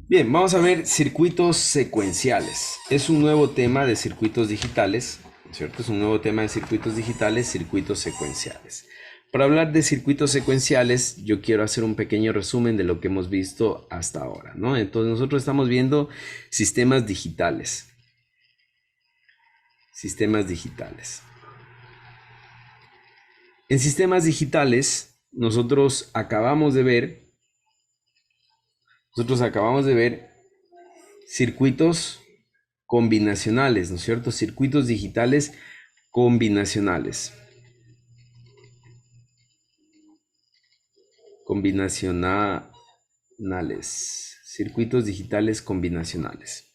Bien, vamos a ver circuitos secuenciales. Es un nuevo tema de circuitos digitales, ¿cierto? Es un nuevo tema de circuitos digitales, circuitos secuenciales. Para hablar de circuitos secuenciales, yo quiero hacer un pequeño resumen de lo que hemos visto hasta ahora, ¿no? Entonces nosotros estamos viendo sistemas digitales. Sistemas digitales. En sistemas digitales, nosotros acabamos de ver circuitos combinacionales, ¿no es cierto? Circuitos digitales combinacionales. Combinacionales. Circuitos digitales combinacionales.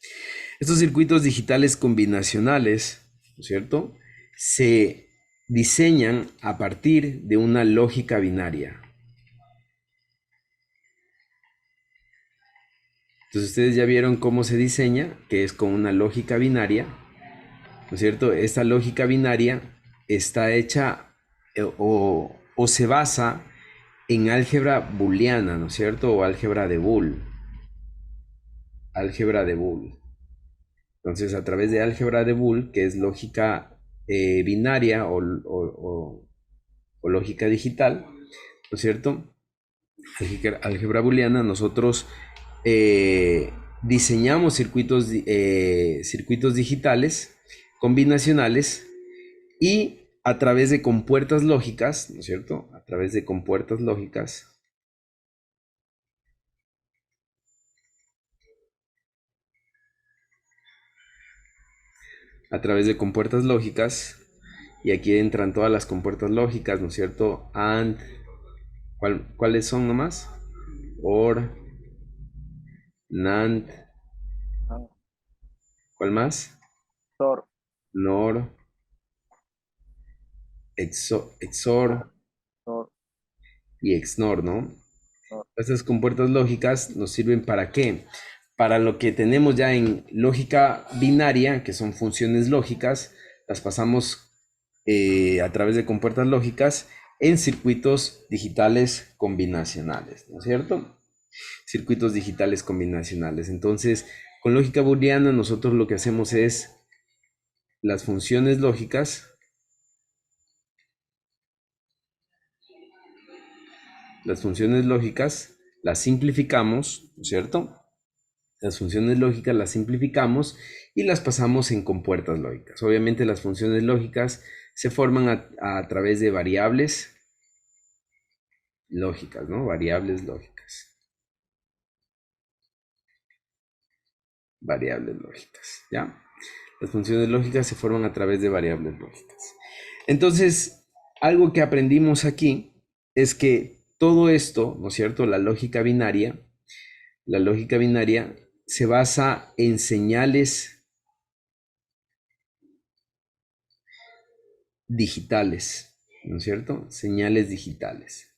Estos circuitos digitales combinacionales, ¿no es cierto? Se diseñan a partir de una lógica binaria. Entonces ustedes ya vieron cómo se diseña, que es con una lógica binaria, ¿no es cierto? Esta lógica binaria está hecha o se basa en álgebra booleana, ¿no es cierto? O álgebra de Boole. Álgebra de Boole. Entonces, a través de álgebra de Boole, que es lógica binaria o lógica digital, ¿no es cierto? Álgebra booleana, nosotros diseñamos circuitos digitales combinacionales y a través de compuertas lógicas, ¿no es cierto? A través de compuertas lógicas, a través de compuertas lógicas, y aquí entran todas las compuertas lógicas, ¿no es cierto? AND, ¿cuáles son nomás? OR, NAND, Ah, ¿cuál más? Thor, NOR, XOR Thor, y XNOR, ¿no? Thor. Estas compuertas lógicas nos sirven ¿para qué? Para lo que tenemos ya en lógica binaria, que son funciones lógicas, las pasamos a través de compuertas lógicas en circuitos digitales combinacionales, ¿no es cierto? Circuitos digitales combinacionales. Entonces, con lógica booleana nosotros lo que hacemos es las funciones lógicas, las simplificamos, ¿no es cierto? Las funciones lógicas las simplificamos y las pasamos en compuertas lógicas. Obviamente las funciones lógicas se forman a través de variables lógicas, ¿no? Variables lógicas. Variables lógicas, ¿ya? Las funciones lógicas se forman a través de variables lógicas. Entonces, algo que aprendimos aquí es que todo esto, ¿no es cierto? La lógica binaria se basa en señales digitales, ¿no es cierto? Señales digitales.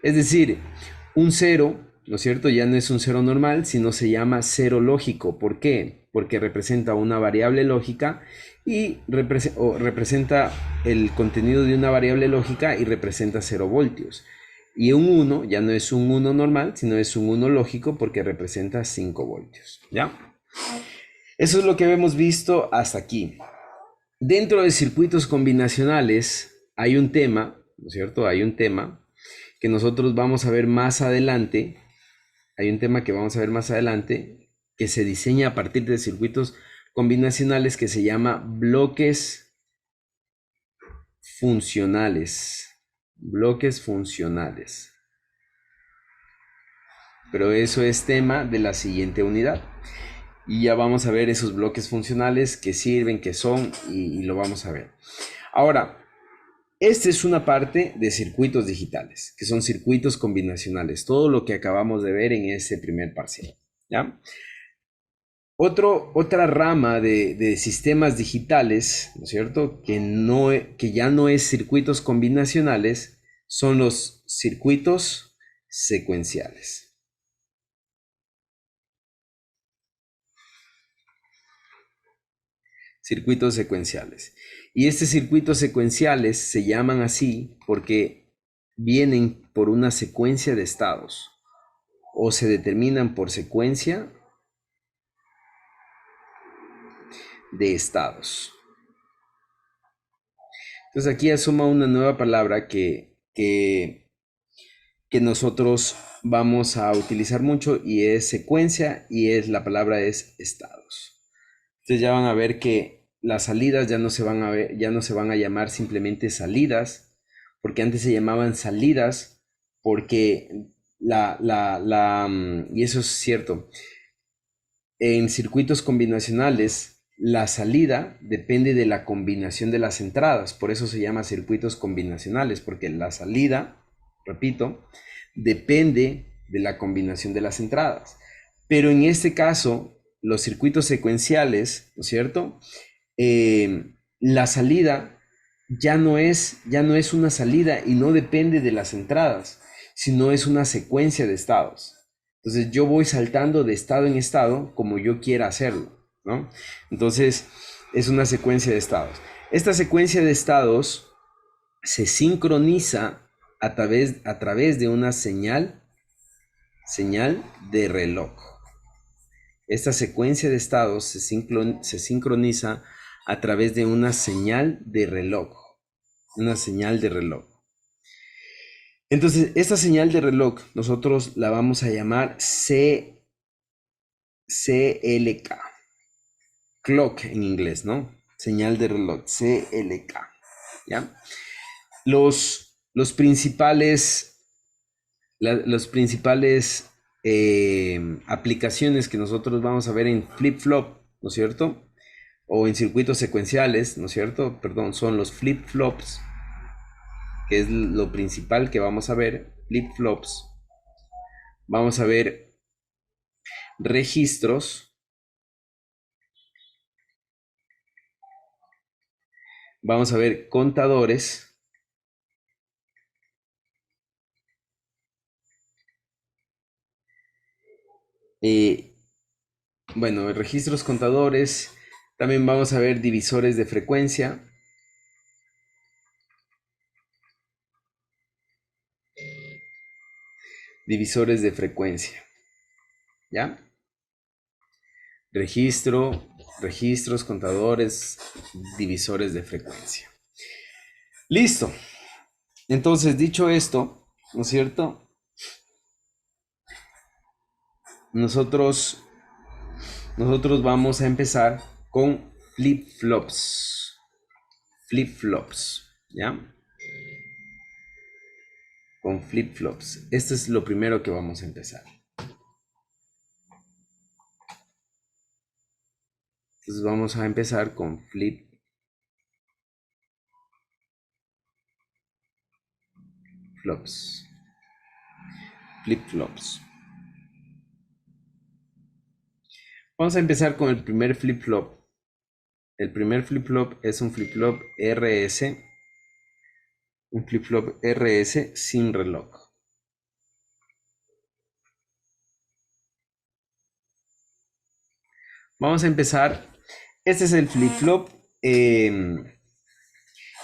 Es decir, un cero, ¿no es cierto? Ya no es un cero normal, sino se llama cero lógico. ¿Por qué? Porque representa una variable lógica y representa el contenido de una variable lógica y representa 0 voltios. Y un uno ya no es un uno normal, sino es un uno lógico porque representa 5 voltios. ¿Ya? Eso es lo que hemos visto hasta aquí. Dentro de circuitos combinacionales hay un tema, ¿no es cierto? Hay un tema que nosotros vamos a ver más adelante. Hay un tema que vamos a ver más adelante que se diseña a partir de circuitos combinacionales que se llama bloques funcionales. Bloques funcionales. Pero eso es tema de la siguiente unidad. Y ya vamos a ver esos bloques funcionales, qué sirven, qué son, y lo vamos a ver. Ahora, esta es una parte de circuitos digitales, que son circuitos combinacionales, todo lo que acabamos de ver en ese primer parcial, ¿ya? Otra rama de sistemas digitales, ¿no es cierto? Que ya no es circuitos combinacionales, son los circuitos secuenciales. Circuitos secuenciales. Y estos circuitos secuenciales se llaman así porque vienen por una secuencia de estados o se determinan por secuencia de estados. Entonces aquí asuma una nueva palabra que nosotros vamos a utilizar mucho y es secuencia y es la palabra es estados. Entonces ya van a ver que las salidas ya no se van a ver, ya no se van a llamar simplemente salidas, porque antes se llamaban salidas, porque y eso es cierto, en circuitos combinacionales, la salida depende de la combinación de las entradas, por eso se llama circuitos combinacionales, porque la salida, repito, depende de la combinación de las entradas. Pero en este caso, los circuitos secuenciales, ¿no es cierto? La salida ya no es una salida y no depende de las entradas, sino es una secuencia de estados. Entonces yo voy saltando de estado en estado como yo quiera hacerlo, ¿no? Entonces es una secuencia de estados. Esta secuencia de estados se sincroniza a través de una señal de reloj. Esta secuencia de estados se sincroniza a través de una señal de reloj. Una señal de reloj. Entonces, esta señal de reloj nosotros la vamos a llamar CLK. Clock en inglés, ¿no? Señal de reloj, CLK. ¿Ya? Los principales, los principales aplicaciones que nosotros vamos a ver en flip-flop, ¿no es cierto? O en circuitos secuenciales, ¿no es cierto? Perdón, son los flip-flops, que es lo principal que vamos a ver, flip-flops. Vamos a ver registros, vamos a ver contadores, bueno, registros contadores, también vamos a ver divisores de frecuencia, divisores de frecuencia, ¿ya? Registros, contadores, divisores de frecuencia. Listo. Entonces, dicho esto, ¿no es cierto? Nosotros vamos a empezar con flip-flops. Flip-flops, ¿ya? Con flip-flops. Esto es lo primero que vamos a empezar. Entonces vamos a empezar con flip-flops. Flip-flops. Vamos a empezar con el primer flip-flop. El primer flip-flop es un flip-flop RS. Un flip-flop RS sin reloj. Vamos a empezar. Este es el flip-flop. Este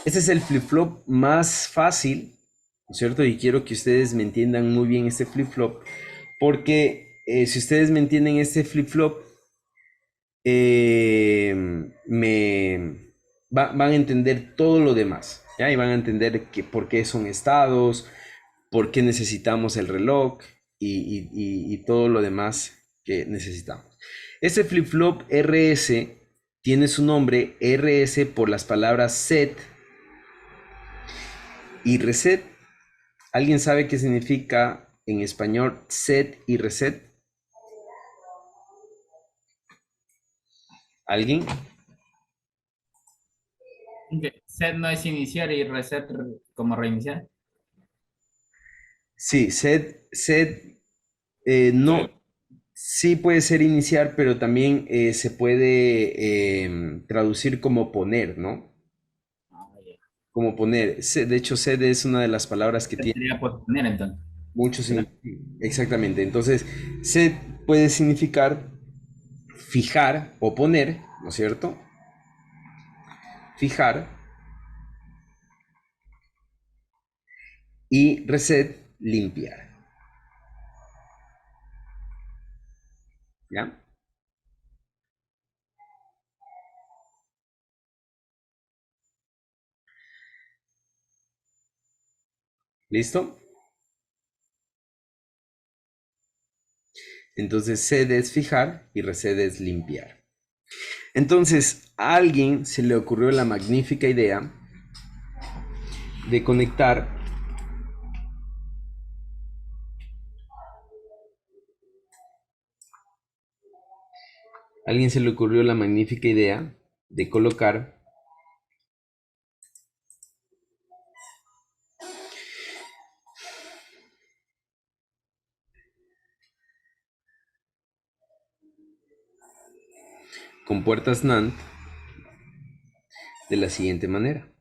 es el flip-flop más fácil, ¿no es cierto? Y quiero que ustedes me entiendan muy bien este flip-flop. Porque si ustedes me entienden este flip-flop, van a entender todo lo demás, ¿ya? Y van a entender por qué son estados, por qué necesitamos el reloj y todo lo demás que necesitamos. Este flip-flop RS tiene su nombre RS por las palabras set y reset. ¿Alguien sabe qué significa en español set y reset? ¿Alguien? Set no es iniciar y reset como reiniciar. Sí, no, sí puede ser iniciar, pero también se puede traducir como poner, ¿no? Ah, ya. Como poner. De hecho, set es una de las palabras que tiene Sería posponer entonces. mucho significado. Exactamente. Entonces, set puede significar fijar o poner, ¿no es cierto? Fijar. y reset, limpiar. ¿Ya? ¿Listo? Entonces set es fijar y reset es limpiar. Entonces a alguien se le ocurrió la magnífica idea de conectar de colocar compuertas NAND de la siguiente manera.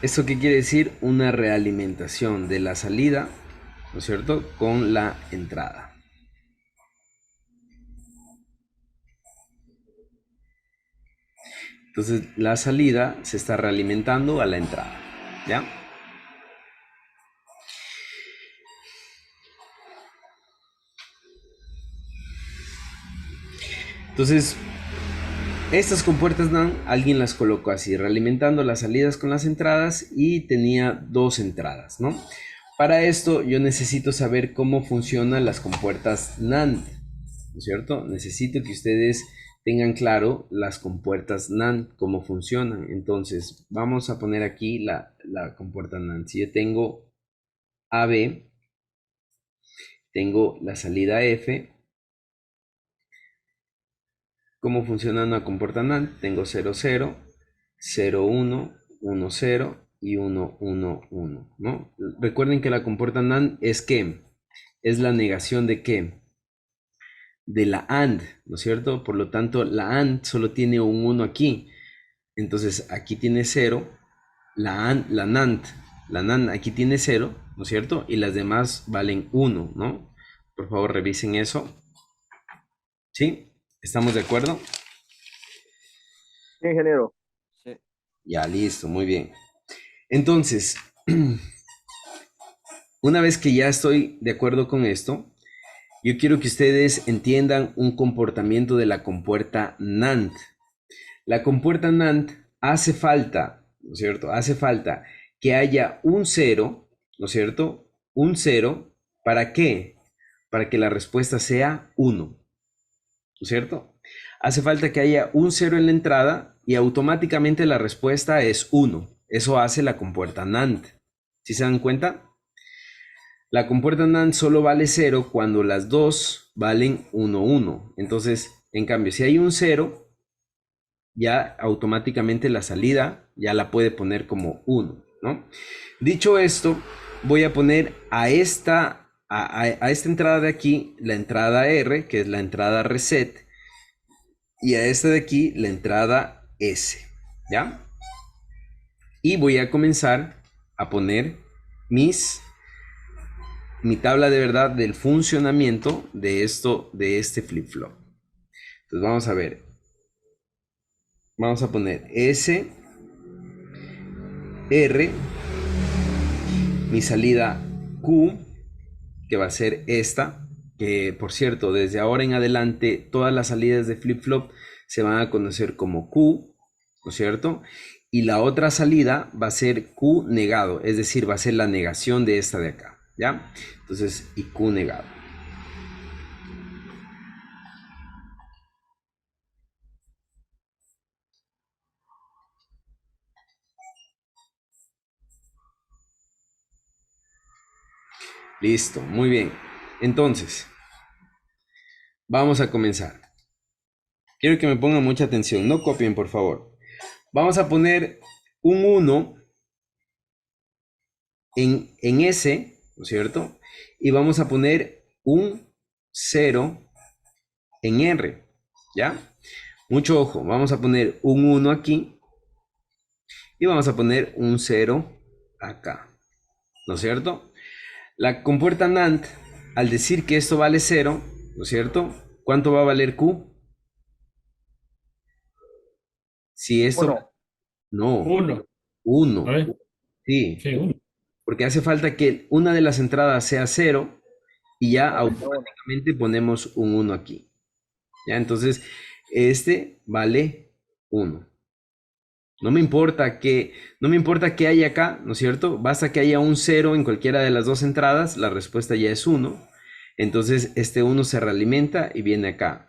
¿Esto qué quiere decir? Una realimentación de la salida, ¿no es cierto?, con la entrada. Entonces la salida se está realimentando a la entrada, ¿ya? Entonces, estas compuertas NAND, alguien las colocó así, realimentando las salidas con las entradas y tenía dos entradas, ¿no? Para esto yo necesito saber cómo funcionan las compuertas NAND, ¿no es cierto? Necesito que ustedes tengan claro las compuertas NAND, cómo funcionan. Entonces, vamos a poner aquí la compuerta NAND. Si yo tengo AB, tengo la salida F. ¿Cómo funciona una compuerta NAND? Tengo 0, 0, 0, 1, 1, 0 y 1, 1, 1, ¿no? Recuerden que la compuerta NAND es ¿qué? Es la negación de ¿qué? De la AND, ¿no es cierto? Por lo tanto, la AND solo tiene un 1 aquí. Entonces, aquí tiene 0. La NAND aquí tiene 0, ¿no es cierto? Y las demás valen 1, ¿no? Por favor, revisen eso. ¿Sí? ¿Estamos de acuerdo? Sí, ingeniero. Sí. Ya, listo, muy bien. Entonces, una vez que ya estoy de acuerdo con esto, yo quiero que ustedes entiendan un comportamiento de la compuerta NAND. La compuerta NAND hace falta, ¿no es cierto? Hace falta que haya un 0, ¿no es cierto? Un 0, ¿para qué? Para que la respuesta sea 1, ¿no es cierto? Hace falta que haya un 0 en la entrada y automáticamente la respuesta es 1. Eso hace la compuerta NAND. ¿Sí se dan cuenta? La compuerta NAND solo vale 0 cuando las dos valen 1, 1. Entonces, en cambio, si hay un 0, ya automáticamente la salida ya la puede poner como 1, ¿no? Dicho esto, voy a poner a esta entrada de aquí, la entrada R, que es la entrada reset, y a esta de aquí, la entrada S, ¿ya? Y voy a comenzar a poner mi tabla de verdad del funcionamiento de este flip-flop. Entonces vamos a ver. Vamos a poner S, R, mi salida Q, que va a ser esta, que por cierto, desde ahora en adelante, todas las salidas de flip-flop se van a conocer como Q, ¿no es cierto? Y la otra salida va a ser Q negado, es decir, va a ser la negación de esta de acá, ¿ya? Entonces, y Q negado. Listo, muy bien. Entonces, vamos a comenzar. Quiero que me pongan mucha atención, no copien, por favor. Vamos a poner un 1 en S, ¿no es cierto? Y vamos a poner un 0 en R, ¿ya? Mucho ojo, vamos a poner un 1 aquí y vamos a poner un 0 acá, ¿no es cierto? La compuerta NAND, al decir que esto vale 0, ¿no es cierto? ¿Cuánto va a valer Q? Si esto... Uno. No, Uno. 1. A ver, Sí, sí, uno. porque hace falta que una de las entradas sea 0 y ya Uno. automáticamente ponemos un 1 aquí. ¿Ya? Entonces, este vale 1. No me importa que haya acá, ¿no es cierto? Basta que haya un 0 en cualquiera de las dos entradas, la respuesta ya es 1. Entonces, este 1 se realimenta y viene acá.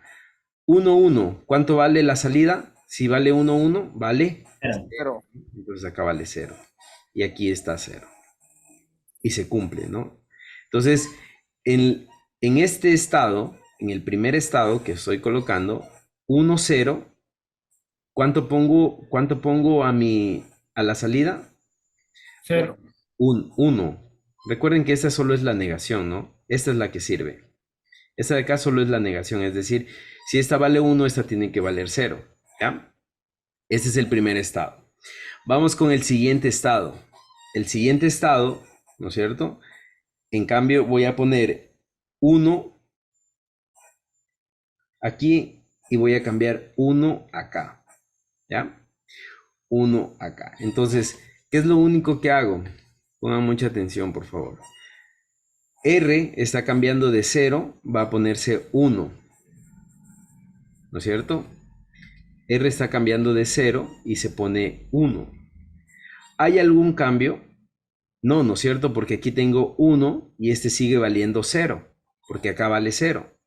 1, 1. ¿Cuánto vale la salida? Si vale 1, 1, vale. Cero. Cero. Entonces acá vale 0. Y aquí está 0. Y se cumple, ¿no? Entonces, en este estado, en el primer estado que estoy colocando, 1, 0. Cuánto pongo a la salida? Cero. Un 1. Recuerden que esta solo es la negación, ¿no? Esta es la que sirve. Esta de acá solo es la negación, es decir, si esta vale 1, esta tiene que valer 0, ¿ya? Este es el primer estado. Vamos con el siguiente estado. El siguiente estado, ¿no es cierto? En cambio, voy a poner 1 aquí y voy a cambiar 1 acá, ¿ya? 1 acá. Entonces, ¿qué es lo único que hago? Pongan mucha atención, por favor. R está cambiando de 0, va a ponerse 1, ¿no es cierto? R está cambiando de 0 y se pone 1. ¿Hay algún cambio? No, ¿no es cierto? Porque aquí tengo 1 y este sigue valiendo 0, porque acá vale 0.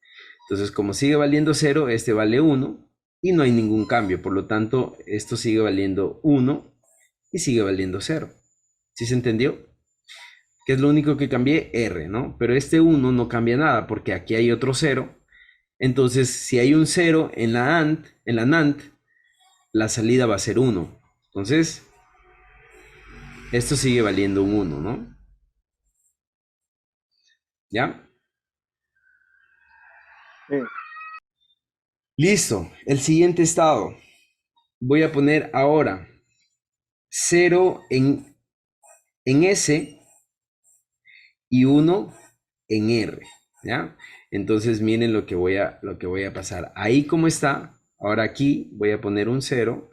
Entonces, como sigue valiendo 0, este vale 1 y no hay ningún cambio. Por lo tanto, esto sigue valiendo 1 y sigue valiendo 0. ¿Sí se entendió? Que es lo único que cambié, R, ¿no? Pero este 1 no cambia nada porque aquí hay otro 0. Entonces, si hay un 0 en la NAND, la salida va a ser 1. Entonces, esto sigue valiendo un 1, ¿no? ¿Ya? Sí. Listo. El siguiente estado. Voy a poner ahora 0 en S y 1 en R, ¿ya? Entonces miren lo que voy a pasar. Ahí como está, ahora aquí voy a poner un 0,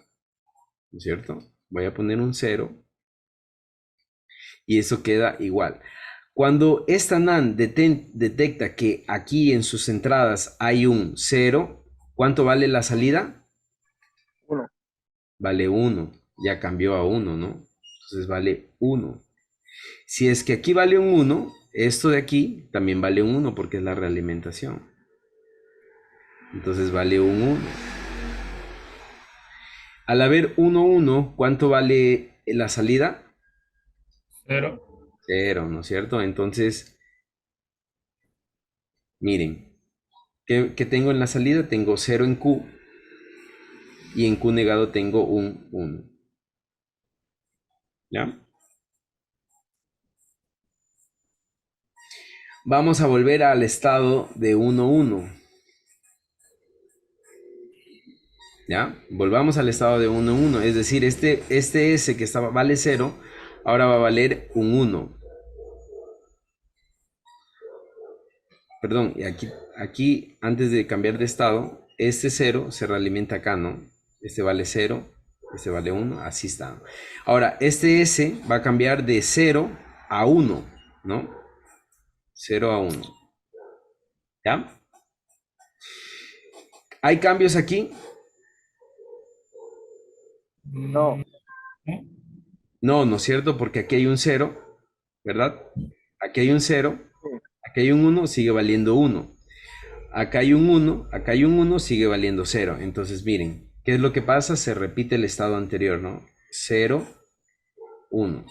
¿no es cierto? Voy a poner un 0 y eso queda igual. Cuando esta NAND detecta que aquí en sus entradas hay un 0, ¿cuánto vale la salida? Uno. Vale 1, ya cambió a 1, ¿no? Entonces vale 1. Si es que aquí vale un 1, esto de aquí también vale un 1 porque es la realimentación. Entonces vale un 1. Al haber 1, 1, ¿cuánto vale la salida? Cero. 0, ¿no es cierto? Entonces, miren, ¿qué tengo en la salida? Tengo 0 en Q y en Q negado tengo un 1. ¿Ya? Vamos a volver al estado de 1, 1. ¿Ya? Volvamos al estado de 1, 1. Es decir, este S que vale 0, ahora va a valer un 1. Perdón, y aquí antes de cambiar de estado, este 0 se realimenta acá, ¿no? Este vale 0, este vale 1, así está. Ahora, este S va a cambiar de 0 a 1, ¿no? 0 a 1. ¿Ya? ¿Hay cambios aquí? No. ¿No? No, ¿no es cierto? Porque aquí hay un 0, ¿verdad? Aquí hay un 0, Sí. aquí hay un 1, sigue valiendo 1. Acá hay un 1, acá hay un 1, sigue valiendo 0. Entonces, miren, ¿qué es lo que pasa? Se repite el estado anterior, ¿no? 0, 1.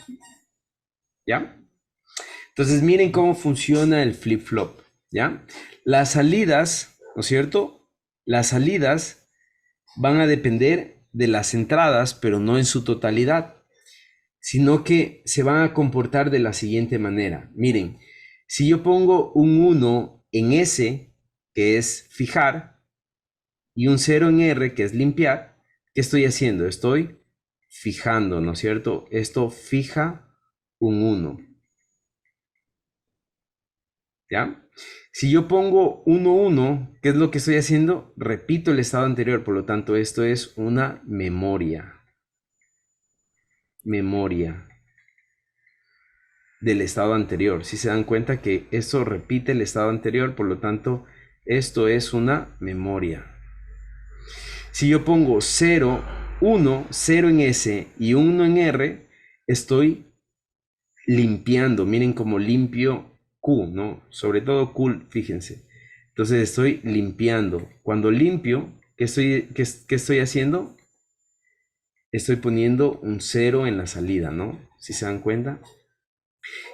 ¿Ya? Entonces, miren cómo funciona el flip-flop, ¿ya? Las salidas, ¿no es cierto? Las salidas van a depender de las entradas, pero no en su totalidad. sino que se van a comportar de la siguiente manera. Miren, si yo pongo un 1 en S, que es fijar, y un 0 en R, que es limpiar, ¿qué estoy haciendo? Estoy fijando, ¿no es cierto? Esto fija un 1, ¿ya? Si yo pongo 1, 1, ¿qué es lo que estoy haciendo? Repito el estado anterior, por lo tanto, esto es una memoria. Memoria del estado anterior. Si se dan cuenta que esto repite el estado anterior, por lo tanto, esto es una memoria. Si yo pongo 0, 1, 0 en S y 1 en R, estoy limpiando. Miren cómo limpio Q, ¿no? Sobre todo Q, fíjense. Entonces estoy limpiando. Cuando limpio, qué estoy haciendo? Estoy poniendo un 0 en la salida, ¿no? Si se dan cuenta.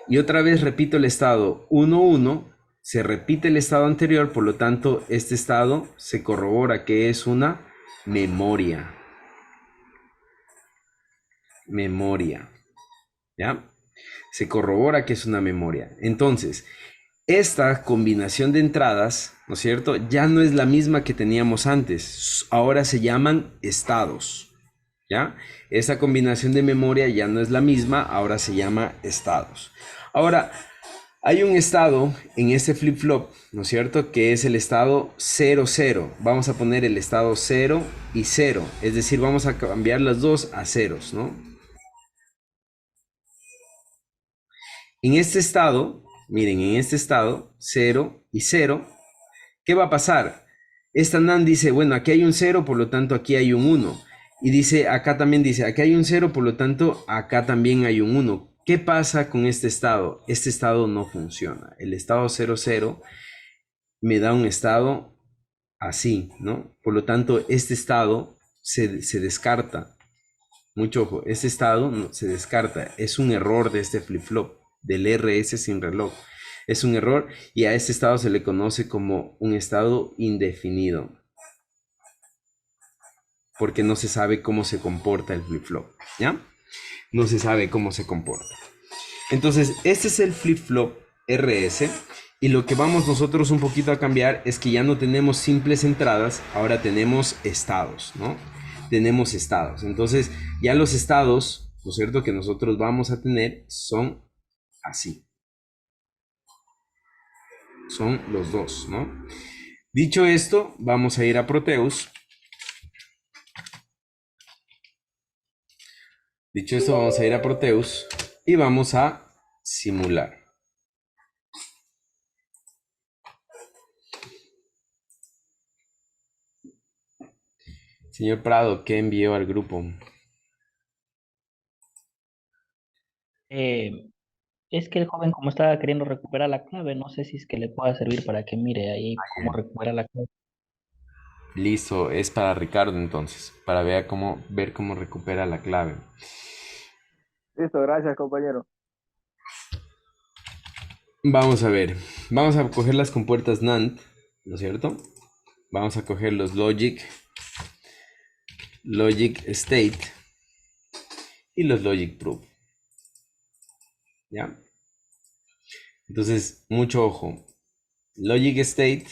Y otra vez repito el estado 1, 1. Se repite el estado anterior, por lo tanto, este estado se corrobora que es una memoria. Memoria. ¿Ya? Se corrobora que es una memoria. Entonces, esta combinación de entradas, ¿no es cierto? Ya no es la misma que teníamos antes. Ahora se llaman estados. ¿Ya? Esta combinación de memoria ya no es la misma, ahora se llama estados. Ahora, hay un estado en este flip-flop, ¿no es cierto? Que es el estado 0, 0. Vamos a poner el estado 0 y 0. Es decir, vamos a cambiar las dos a ceros, ¿no? En este estado, miren, en este estado, 0 y 0, ¿qué va a pasar? Esta NAND dice, bueno, aquí hay un 0, por lo tanto aquí hay un 1. Y dice, acá también dice, aquí hay un 0, por lo tanto acá también hay un 1. ¿Qué pasa con este estado? Este estado no funciona. El estado 0, 0 me da un estado así, ¿no? Por lo tanto, este estado se descarta. Mucho ojo, este estado se descarta. Es un error de este flip-flop, del RS sin reloj. Es un error y a este estado se le conoce como un estado indefinido. Porque no se sabe cómo se comporta el flip-flop, ¿ya? No se sabe cómo se comporta. Entonces, este es el flip-flop RS. Y lo que vamos nosotros un poquito a cambiar es que ya no tenemos simples entradas, ahora tenemos estados, ¿no? Tenemos estados. Entonces, ya los estados, ¿no es cierto?, que nosotros vamos a tener son así. Son los dos, ¿no? Dicho esto, vamos a ir a Proteus. Dicho esto, vamos a ir a Proteus y vamos a simular. Señor Prado, ¿qué envió al grupo? Eh, es que el joven, como estaba queriendo recuperar la clave, no sé si es que le pueda servir para que mire ahí cómo recuperar la clave. Listo, es para Ricardo entonces, para ver cómo recupera la clave. Listo, gracias, compañero. Vamos a ver, vamos a coger las compuertas NAND, ¿no es cierto? Vamos a coger los logic state y los logic proof, ¿ya? Entonces, mucho ojo. Logic state,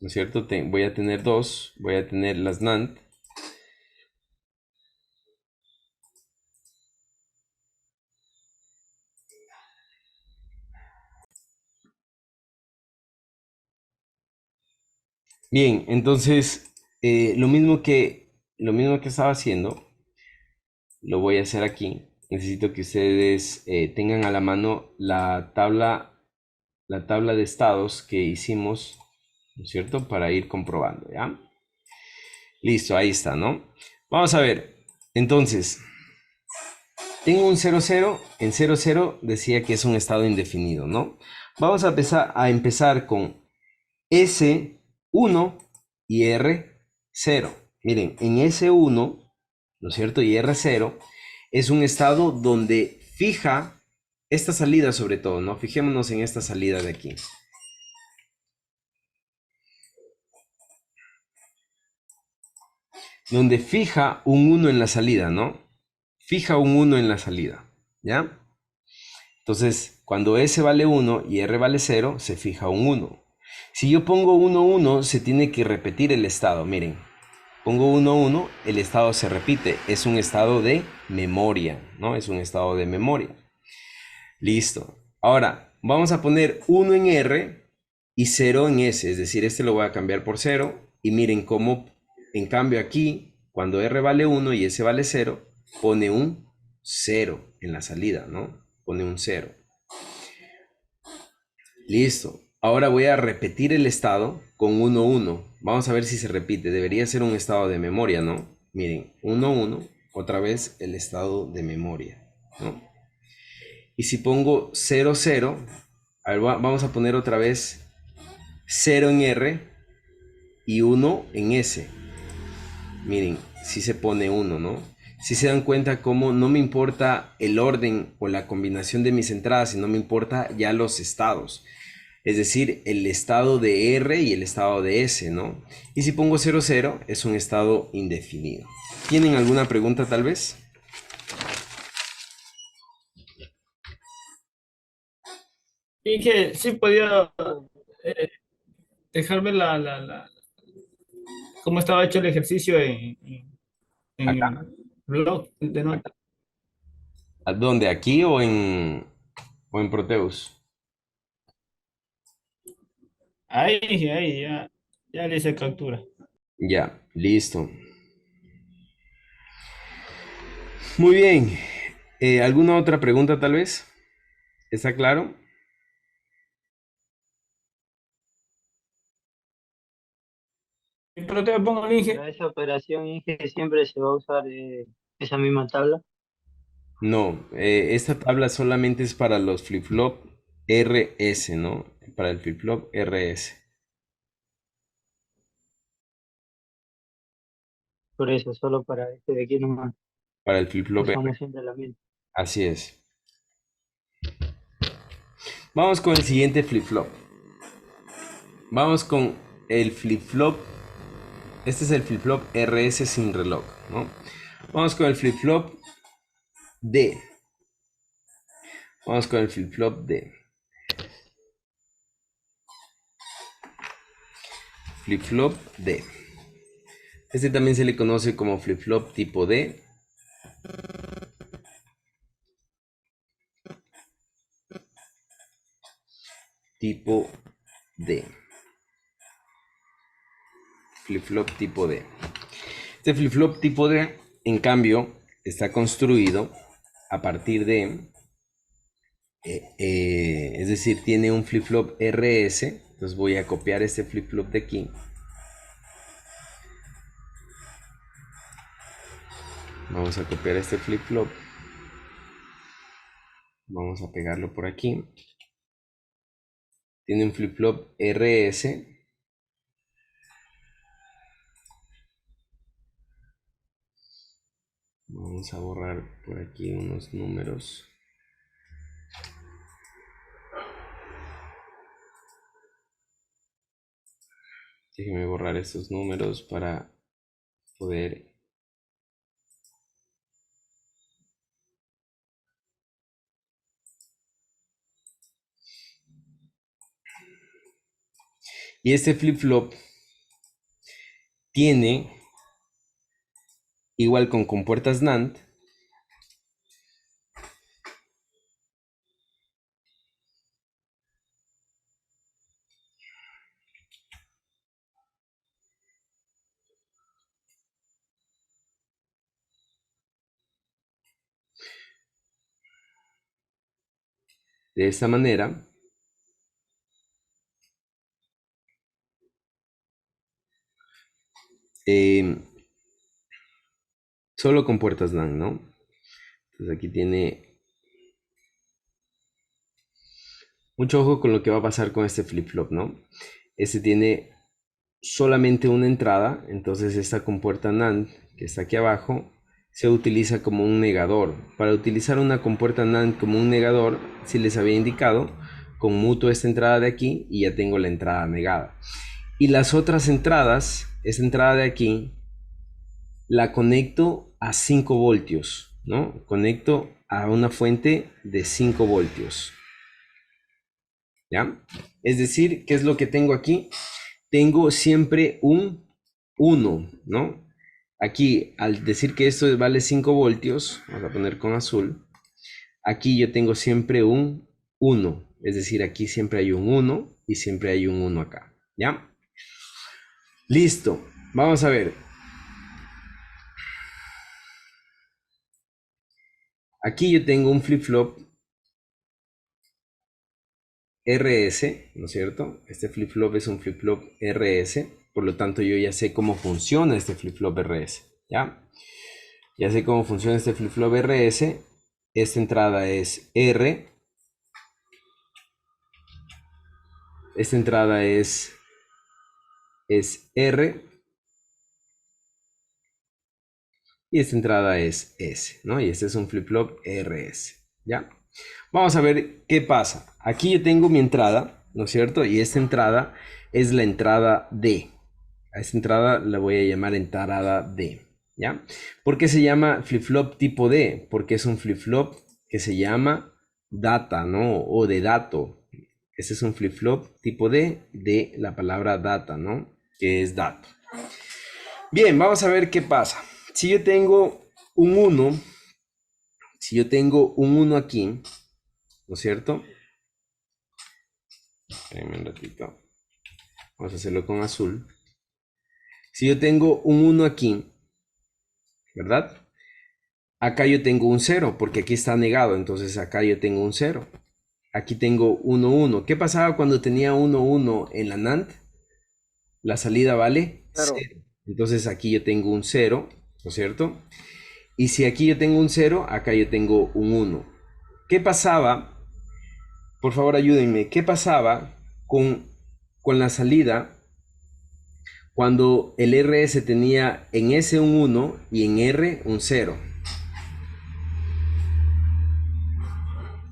¿no es cierto? Voy a tener dos, voy a tener las NAND. Bien, entonces, lo mismo que estaba haciendo, lo voy a hacer aquí. Necesito que ustedes tengan a la mano la tabla de estados que hicimos, ¿no es cierto? Para ir comprobando, ¿ya? Listo, ahí está, ¿no? Vamos a ver. Entonces, tengo un 0, 0. En 0, 0 decía que es un estado indefinido, ¿no? Vamos a empezar con S1 y R0. Miren, en S1, ¿no es cierto? Y R0 es un estado donde fija esta salida sobre todo, ¿no? Fijémonos en esta salida de aquí. Donde fija un 1 en la salida, ¿no? fija un 1 en la salida, ¿ya? Entonces, cuando S vale 1 y R vale 0, se fija un 1. Si yo pongo 1, 1, se tiene que repetir el estado. Miren, pongo 1, 1, el estado se repite. Es un estado de memoria, ¿no? Es un estado de memoria. Listo. Ahora, vamos a poner 1 en R y 0 en S. Es decir, este lo voy a cambiar por 0. Y miren cómo, en cambio aquí, cuando R vale 1 y S vale 0, pone un 0 en la salida, ¿no? Pone un 0. Listo. Ahora voy a repetir el estado con 1, 1. Vamos a ver si se repite. Debería ser un estado de memoria, ¿no? Miren, 1, 1. Otra vez el estado de memoria, ¿no? Y si pongo 0, 0, a ver, vamos a poner otra vez 0 en R y 1 en S. Miren, si se pone 1, ¿no? Si se dan cuenta cómo no me importa el orden o la combinación de mis entradas, sino me importa ya los estados. Es decir, el estado de R y el estado de S, ¿no? Y si pongo 0, 0, es un estado indefinido. ¿Tienen alguna pregunta tal vez? Dije, sí podía eh, dejarme cómo estaba hecho el ejercicio en Acá. el blog de notas. ¿A dónde? ¿Aquí o en Proteus? Ahí, ya le hice captura. Ya, listo. Muy bien. ¿Alguna otra pregunta tal vez? ¿Está claro? Pero te pongo el Inge. Para esa operación Inge siempre se va a usar esa misma tabla. No, esta tabla solamente es para los flip-flop RS, ¿no? Para el flip-flop RS. Por eso, solo para este de aquí nomás Para el flip-flop R. usamos siempre la misma. Así es. Vamos con el siguiente flip-flop. Vamos con el flip-flop. Este es el flip-flop RS sin reloj, ¿no? Vamos con el flip-flop D. Vamos con el flip-flop D. Flip-flop D. Este también se le conoce como flip-flop tipo D. Tipo D. Flip-flop tipo D. Este flip-flop tipo D, en cambio, está construido a partir de, es decir, tiene un flip-flop RS. Entonces voy a copiar este flip-flop de aquí. Vamos a copiar este flip-flop. Vamos a pegarlo por aquí. Tiene un flip-flop RS. Vamos a borrar por aquí unos números. Déjenme borrar estos números para poder... Y este flip-flop tiene, igual con compuertas NAND, de esta manera. Solo con puertas NAND, ¿no? Entonces aquí tiene mucho ojo con lo que va a pasar con este flip-flop, ¿no? Este tiene solamente una entrada, entonces esta compuerta NAND que está aquí abajo se utiliza como un negador. Para utilizar una compuerta NAND como un negador, si les había indicado, conmuto esta entrada de aquí y ya tengo la entrada negada. Y las otras entradas, esta entrada de aquí, la conecto a 5 voltios, ¿no? Conecto a una fuente de 5 voltios. ¿Ya? Es decir, ¿qué es lo que tengo aquí? Tengo siempre un 1, ¿no? Aquí, al decir que esto vale 5 voltios, vamos a poner con azul, aquí yo tengo siempre un 1, es decir, aquí siempre hay un 1 y siempre hay un 1 acá, ¿ya? Listo, vamos a ver. Aquí yo tengo un flip-flop RS, ¿no es cierto? Este flip-flop es un flip-flop RS, por lo tanto yo ya sé cómo funciona este flip-flop RS, ¿ya? Ya sé cómo funciona este flip-flop RS. Esta entrada es R. Esta entrada es R. Y esta entrada es S, ¿no? Y este es un flip-flop RS, ¿ya? Vamos a ver qué pasa. Aquí yo tengo mi entrada, ¿no es cierto? Y esta entrada es la entrada D. A esta entrada la voy a llamar entrada D, ¿ya? ¿Por qué se llama flip-flop tipo D? Porque es un flip-flop que se llama data, ¿no? O de dato. Este es un flip-flop tipo D de la palabra data, ¿no? Que es dato. Bien, vamos a ver qué pasa. Si yo tengo un 1, si yo tengo un 1 aquí, ¿no es cierto? Espérenme un ratito. Vamos a hacerlo con azul. Si yo tengo un 1 aquí, ¿verdad? Acá yo tengo un 0, porque aquí está negado, entonces acá yo tengo un 0. Aquí tengo 1, 1. ¿Qué pasaba cuando tenía 1, 1 en la NAND? La salida vale 0. Entonces aquí yo tengo un 0, ¿no es cierto? Y si aquí yo tengo un 0, acá yo tengo un 1. ¿Qué pasaba? Por favor, ayúdenme. ¿Qué pasaba con la salida cuando el RS tenía en S un 1 y en R un 0?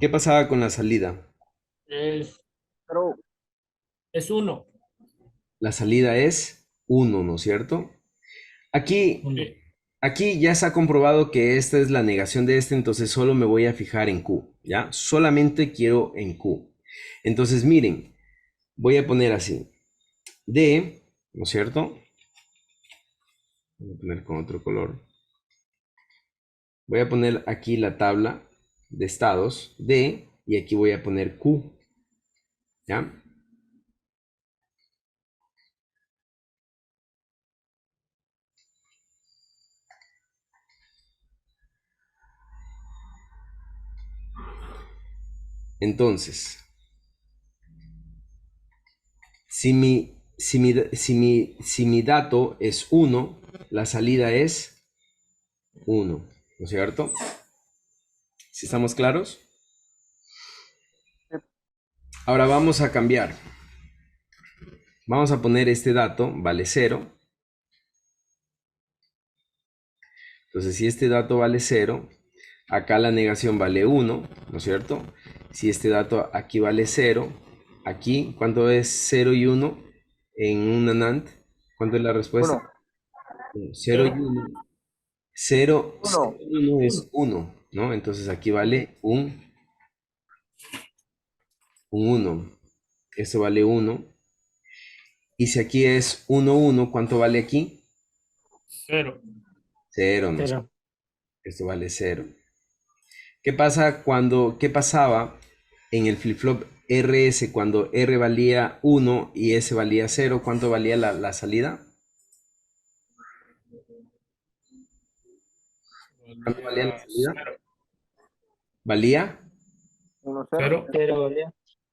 ¿Qué pasaba con la salida? Es, Pero, es uno. La salida es 1, ¿no es cierto? Aquí, Uno. aquí ya se ha comprobado que esta es la negación de este, entonces solo me voy a fijar en Q, ¿ya? Solamente quiero en Q. Entonces, miren, voy a poner así. D, ¿no es cierto? Voy a poner con otro color. Voy a poner aquí la tabla de estados D y aquí voy a poner Q, ¿ya? Entonces, si mi dato es 1, la salida es 1, ¿no es cierto? ¿Si estamos claros? Ahora vamos a cambiar. Vamos a poner este dato, vale 0. Entonces, si este dato vale 0, acá la negación vale 1, ¿no es cierto? Si este dato aquí vale 0, aquí, ¿cuánto es 0 y 1 en una NAND? ¿Cuánto es la respuesta? 0 y 1. 0, 0 1. y 1 es 1, ¿no? Entonces aquí vale un 1. Esto vale 1. Y si aquí es 1, 1, ¿cuánto vale aquí? Cero. 0, ¿no? Pero, Esto vale 0. ¿Qué pasaba en el flip-flop RS cuando R valía 1 y S valía 0? ¿Cuánto valía la salida? ¿Cuánto valía la Valía salida? cero. ¿Valía? 1, 0. Cero. pero, ¿vale?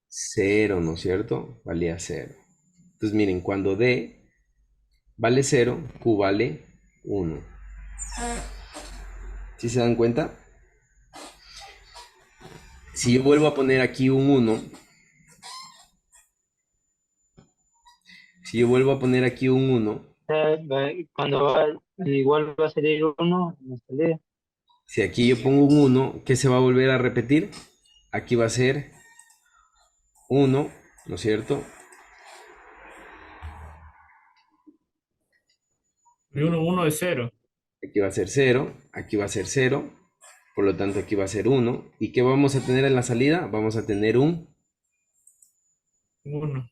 0, ¿no es cierto? Valía 0. Entonces miren, cuando D vale 0, Q vale 1. ¿Sí se dan cuenta? Si yo vuelvo a poner aquí un 1, si yo vuelvo a poner aquí un 1, Cuando va, igual va a salir uno en la salida. si aquí yo pongo un 1, ¿qué se va a volver a repetir? Aquí va a ser 1, ¿no es cierto? Y uno es cero. Aquí va a ser 0, aquí va a ser 0, Por lo tanto, aquí va a ser 1. ¿Y qué vamos a tener en la salida? Vamos a tener un 1.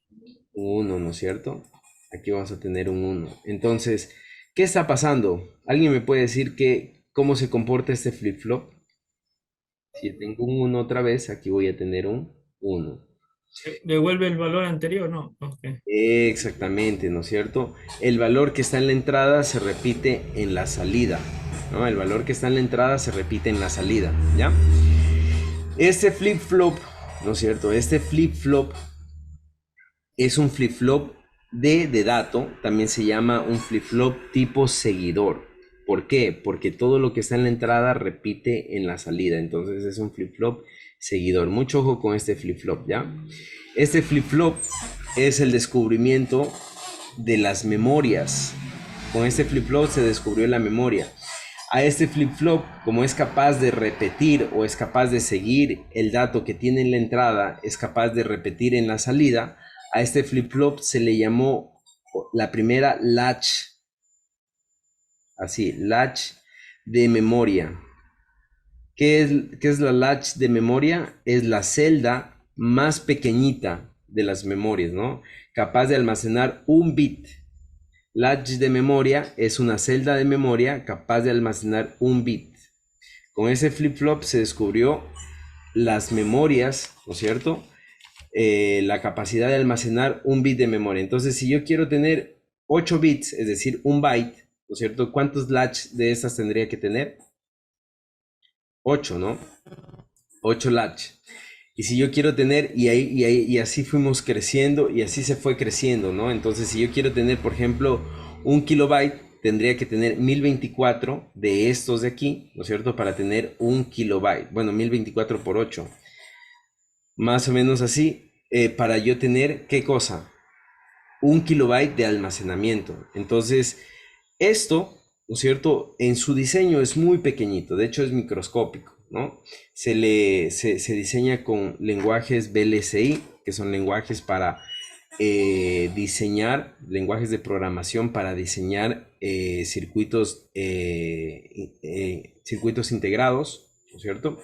1, ¿no es cierto? Aquí vamos a tener un 1. Entonces, ¿qué está pasando? ¿Alguien me puede decir cómo se comporta este flip-flop? Si yo tengo un 1 otra vez, aquí voy a tener un 1. ¿Devuelve el valor anterior? No. Ok. Exactamente, ¿no es cierto? El valor que está en la entrada se repite en la salida, ¿no? El valor que está en la entrada se repite en la salida, ¿ya? Este flip-flop, ¿no es cierto? Este flip-flop es un flip-flop de dato, también se llama un flip-flop tipo seguidor. ¿Por qué? Porque todo lo que está en la entrada repite en la salida, entonces es un flip-flop seguidor. Mucho ojo con este flip-flop, ¿ya? Este flip-flop es el descubrimiento de las memorias. Con este flip-flop se descubrió la memoria. A este flip-flop, como es capaz de repetir o es capaz de seguir el dato que tiene en la entrada, es capaz de repetir en la salida, a este flip-flop se le llamó la primera latch, así, latch de memoria. ¿Qué es la latch de memoria? Es la celda más pequeñita de las memorias, ¿no? Capaz de almacenar un bit. Latch de memoria es una celda de memoria capaz de almacenar un bit. Con ese flip-flop se descubrió las memorias, ¿no es cierto? La capacidad de almacenar un bit de memoria. Entonces, si yo quiero tener 8 bits, es decir, un byte, ¿no es cierto? ¿Cuántos latch de estas tendría que tener? 8, ¿no? 8 latch. Y si yo quiero tener, y así fuimos creciendo, y así se fue creciendo, ¿no? Entonces, si yo quiero tener, por ejemplo, un kilobyte, tendría que tener 1024 de estos de aquí, ¿no es cierto? Para tener un kilobyte. Bueno, 1024 por 8. Más o menos así, para yo tener, ¿qué cosa? Un kilobyte de almacenamiento. Entonces, esto, ¿no es cierto? En su diseño es muy pequeñito, de hecho es microscópico, ¿no? Se diseña con lenguajes VLSI, que son lenguajes para diseñar, lenguajes de programación para diseñar circuitos integrados, ¿no es cierto?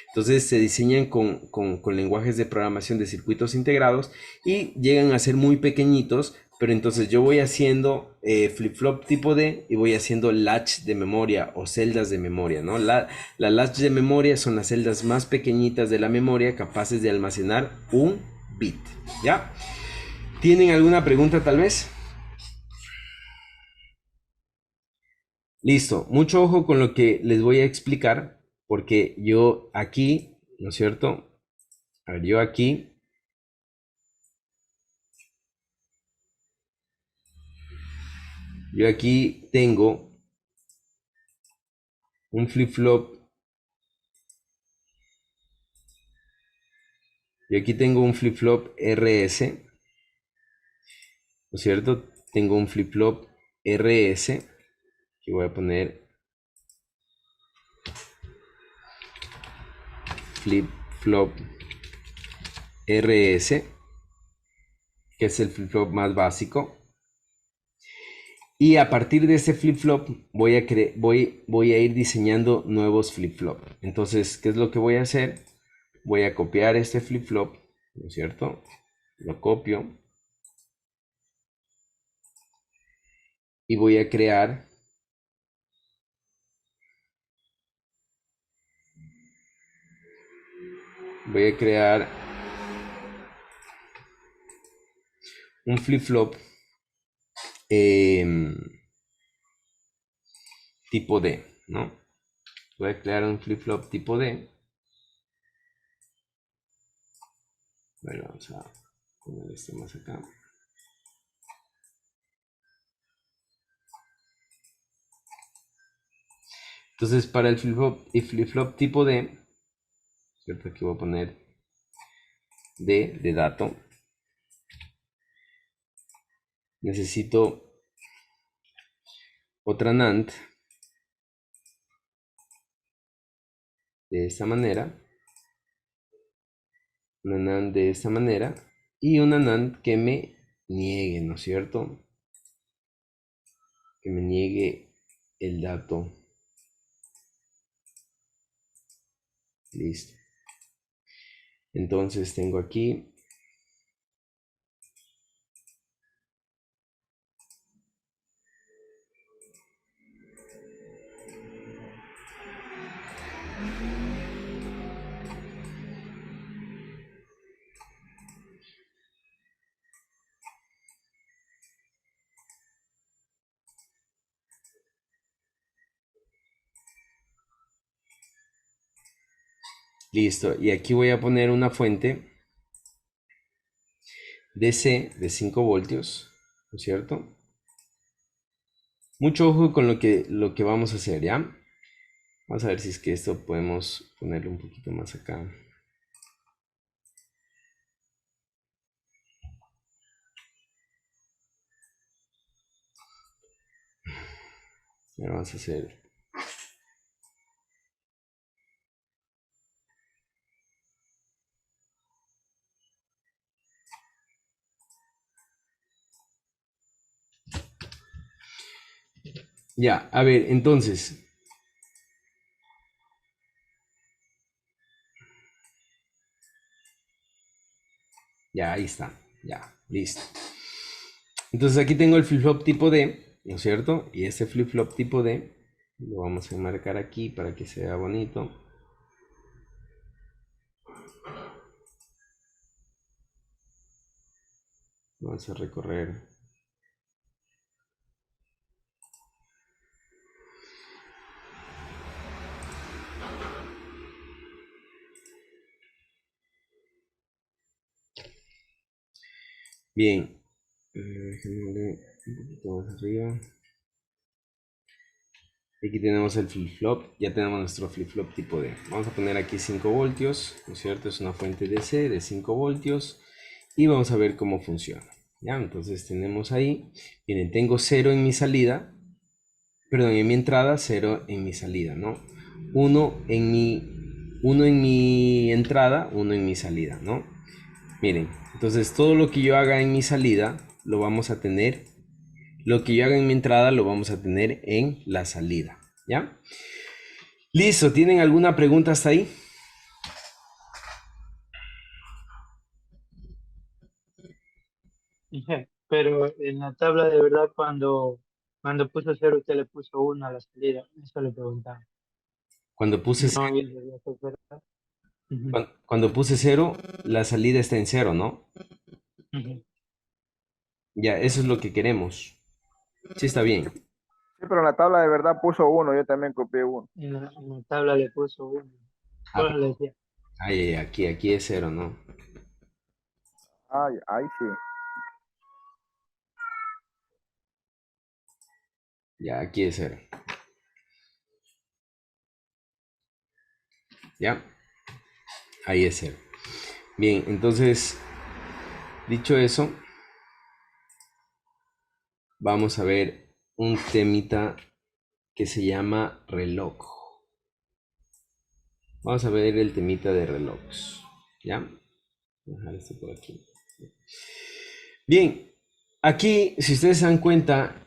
Entonces se diseñan con lenguajes de programación de circuitos integrados y llegan a ser muy pequeñitos, pero entonces yo voy haciendo flip-flop tipo D y voy haciendo latch de memoria o celdas de memoria, ¿no? La latch de memoria son las celdas más pequeñitas de la memoria capaces de almacenar un bit, ¿ya? ¿Tienen alguna pregunta tal vez? Listo, mucho ojo con lo que les voy a explicar, porque yo aquí, ¿no es cierto? A ver, yo aquí tengo un flip-flop. Yo aquí tengo un flip-flop RS, ¿no es cierto? Tengo un flip-flop RS, que voy a poner flip-flop RS, que es el flip-flop más básico. Y a partir de este flip-flop voy a ir diseñando nuevos flip-flop. Entonces, ¿qué es lo que voy a hacer? Voy a copiar este flip-flop, ¿no es cierto? Lo copio y voy a crear un flip-flop tipo D, ¿no? Voy a crear un flip-flop tipo D. Bueno, vamos a poner esto más acá. Entonces, para el flip-flop tipo D, ¿cierto? Aquí voy a poner D de dato. Necesito otra NAND de esta manera, una NAND de esta manera y una NAND que me niegue, ¿no es cierto? Que me niegue el dato Listo. Entonces tengo aquí. Listo. Y aquí voy a poner una fuente DC de 5 voltios, ¿no es cierto? Mucho ojo con lo que vamos a hacer, ¿ya? Vamos a ver si es que esto podemos ponerlo un poquito más acá. Ahora vamos a hacer. Ya, a ver, entonces. Ya, ahí está. Ya, listo. Entonces aquí tengo el flip-flop tipo D, ¿no es cierto? Y este flip-flop tipo D lo vamos a marcar aquí para que sea bonito. Vamos a recorrer. Bien. Déjenme un poquito más arriba. Aquí tenemos el flip-flop, ya tenemos nuestro flip-flop tipo D. Vamos a poner aquí 5 voltios, ¿no es cierto? Es una fuente DC de 5 voltios y vamos a ver cómo funciona. ¿Ya? Entonces tenemos ahí, miren, tengo 0 en mi salida, perdón, en mi entrada, 0 en mi salida, ¿no? 1 en mi entrada, 1 en mi salida, ¿no? Miren, entonces todo lo que yo haga en mi salida lo vamos a tener. Lo que yo haga en mi entrada lo vamos a tener en la salida, ¿ya? Listo, ¿tienen alguna pregunta hasta ahí? Pero en la tabla de verdad, cuando puso 0, usted le puso 1 a la salida. Eso le preguntaba. Cuando puse, No, bien, debería ser verdad. Ujú, cuando puse 0, la salida está en 0, ¿no? ujú. Ya, eso es lo que queremos. Sí, está bien. Sí, pero en la tabla de verdad puso uno, yo también copié uno. En la tabla le puso 1. Ah, Bueno, le decía. ay, aquí es 0, ¿no? Ay, ay, sí. Ya, aquí es 0. ¿Ya? Ahí es 0. Bien, entonces, dicho eso, vamos a ver un temita que se llama reloj. Vamos a ver el temita de relojes. ¿Ya? Voy a dejar esto por aquí. Bien, aquí, si ustedes se dan cuenta,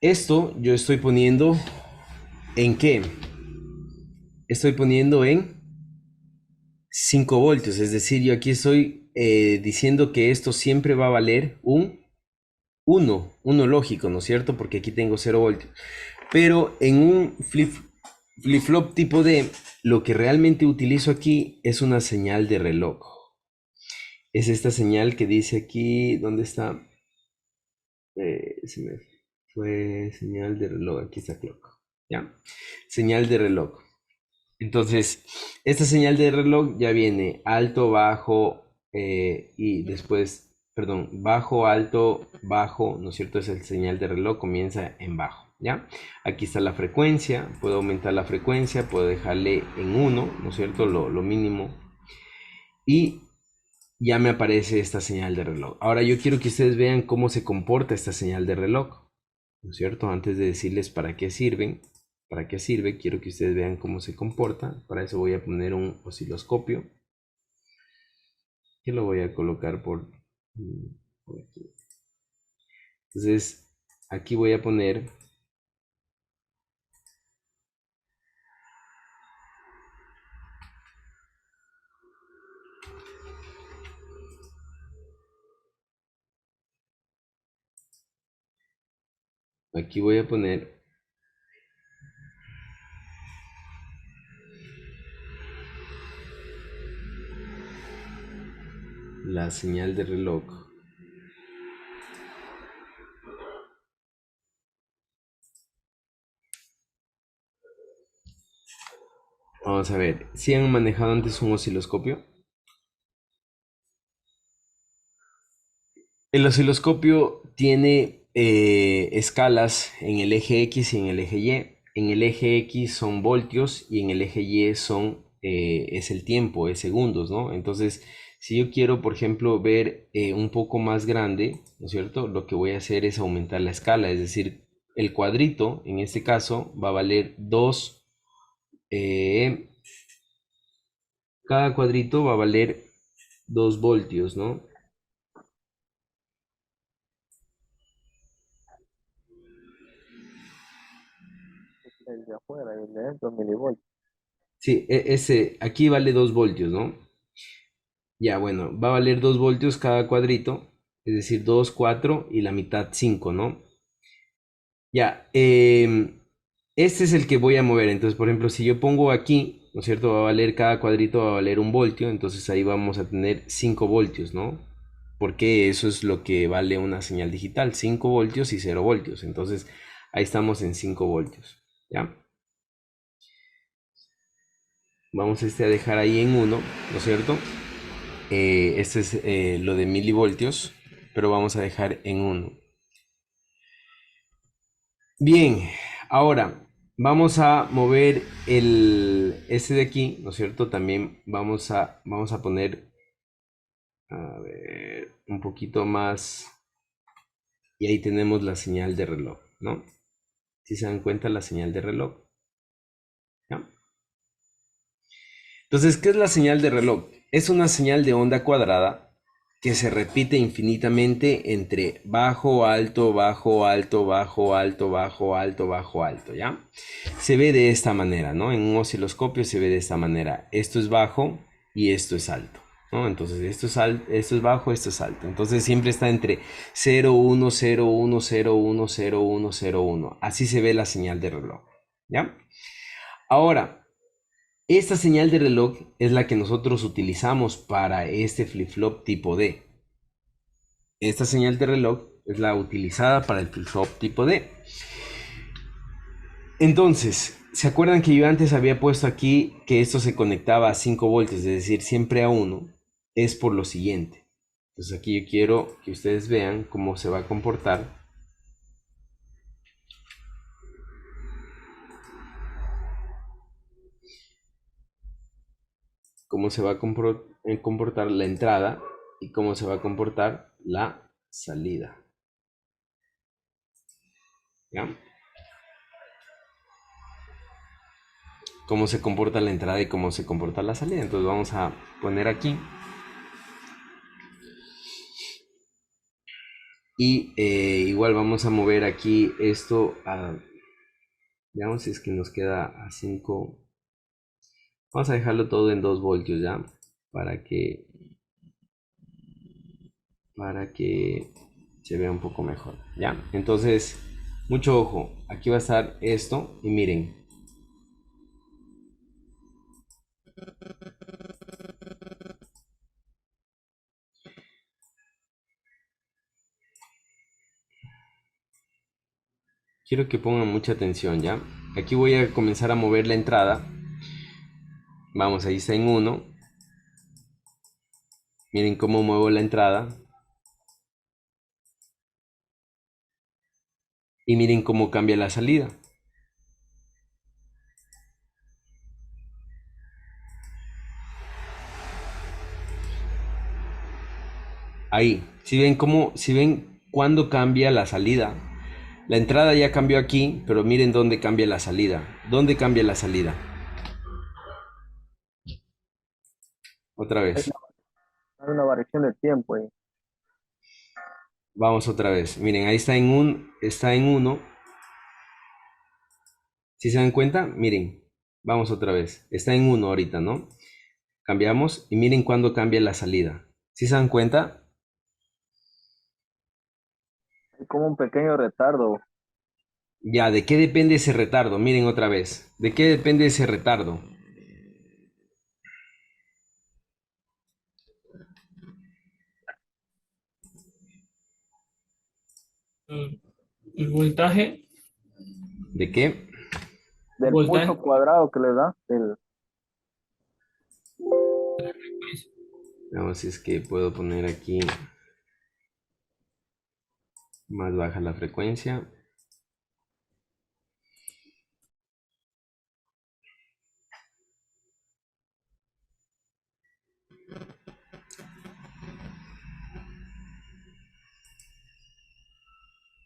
esto yo estoy poniendo ¿en qué? Estoy poniendo en 5 voltios, es decir, yo aquí estoy diciendo que esto siempre va a valer un 1 lógico, ¿no es cierto? Porque aquí tengo 0 voltios. Pero en un flip-flop tipo D, lo que realmente utilizo aquí es una señal de reloj. Es esta señal que dice aquí, ¿dónde está? Se me fue señal de reloj, aquí está clock, ¿ya? Señal de reloj. Entonces, esta señal de reloj ya viene alto, bajo y después, perdón, bajo, alto, bajo, ¿no es cierto? Es el señal de reloj, comienza en bajo, ¿ya? Aquí está la frecuencia, puedo aumentar la frecuencia, puedo dejarle en 1, ¿no es cierto? Lo mínimo. Y ya me aparece esta señal de reloj. Ahora yo quiero que ustedes vean cómo se comporta esta señal de reloj, ¿no es cierto? Antes de decirles para qué sirven, para qué sirve, quiero que ustedes vean cómo se comporta. Para eso voy a poner un osciloscopio, que lo voy a colocar por aquí. Entonces, aquí voy a poner Aquí voy a poner la señal de reloj. Vamos a ver, ¿si han manejado antes un osciloscopio? El osciloscopio tiene escalas en el eje X y en el eje Y. En el eje X son voltios y en el eje Y es el tiempo, es segundos, ¿no? Entonces, si yo quiero, por ejemplo, ver un poco más grande, ¿no es cierto? Lo que voy a hacer es aumentar la escala, es decir, el cuadrito, en este caso, va a valer 2, cada cuadrito va a valer 2 voltios, ¿no? El de afuera y el de dentro, milivoltios. Sí, ese, aquí vale 2 voltios, ¿no? Ya, bueno, va a valer 2 voltios cada cuadrito, es decir, 2, 4 y la mitad 5, ¿no? Ya, este es el que voy a mover. Entonces, por ejemplo, si yo pongo aquí, ¿no es cierto? Va a valer, cada cuadrito va a valer 1 voltio, entonces ahí vamos a tener 5 voltios, ¿no? Porque eso es lo que vale una señal digital, 5 voltios y 0 voltios. Entonces, ahí estamos en 5 voltios, ¿ya? Vamos a dejar ahí en 1, ¿no es cierto? Este es lo de milivoltios, pero vamos a dejar en 1. Bien, ahora vamos a mover este de aquí, ¿no es cierto? También vamos a poner, a ver, un poquito más, y ahí tenemos la señal de reloj, ¿no? Si se dan cuenta, la señal de reloj, ¿ya? Entonces, ¿qué es la señal de reloj? Es una señal de onda cuadrada que se repite infinitamente entre bajo, alto, bajo, alto, bajo, alto, bajo, alto, bajo, alto, ¿ya? Se ve de esta manera, ¿no? En un osciloscopio se ve de esta manera. Esto es bajo y esto es alto, ¿no? Entonces, esto es bajo, esto es alto. Entonces, siempre está entre 0, 1, 0, 1, 0, 1, 0, 1, 0, 1. Así se ve la señal de reloj, ¿ya? Ahora, esta señal de reloj es la que nosotros utilizamos para este flip-flop tipo D. Esta señal de reloj es la utilizada para el flip-flop tipo D. Entonces, ¿se acuerdan que yo antes había puesto aquí que esto se conectaba a 5 voltios, es decir, siempre a 1? Es por lo siguiente. Entonces aquí yo quiero que ustedes vean cómo se va a comportar. Cómo se va a comportar la entrada y cómo se va a comportar la salida. ¿Ya? Cómo se comporta la entrada y cómo se comporta la salida. Entonces vamos a poner aquí. Y igual vamos a mover aquí esto a... Veamos si es que nos queda a 5. Vamos a dejarlo todo en 2 voltios ya. Para que se vea un poco mejor. ¿Ya? Entonces, mucho ojo. Aquí va a estar esto. Y miren. Quiero que pongan mucha atención, ¿ya? Aquí voy a comenzar a mover la entrada. Vamos, ahí está en 1. Miren cómo muevo la entrada. Y miren cómo cambia la salida. Ahí, si ven cuándo cambia la salida. La entrada ya cambió aquí, pero miren dónde cambia la salida. ¿Dónde cambia la salida? Otra Hay vez. una variación del tiempo ahí. Vamos otra vez. Miren, ahí está en 1. Si se dan cuenta, miren, vamos otra vez. Está en 1 ahorita, ¿no? Cambiamos y miren cuándo cambia la salida. Si se dan cuenta, Hay como un pequeño retardo. Ya, ¿de qué depende ese retardo? Miren otra vez. ¿De qué depende ese retardo? El voltaje, ¿De qué? Del voltaje, pulso cuadrado que le da. Vamos si es que puedo poner aquí más baja la frecuencia.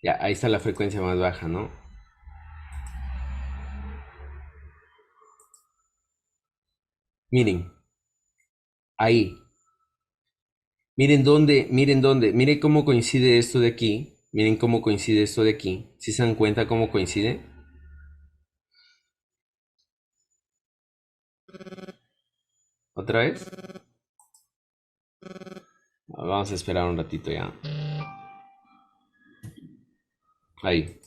Ya, ahí está la frecuencia más baja, ¿no? Miren, ahí. Miren dónde, miren cómo coincide esto de aquí. Miren cómo coincide esto de aquí. ¿Sí se dan cuenta cómo coincide? ¿Otra vez? Vamos a esperar un ratito ya. Ahí.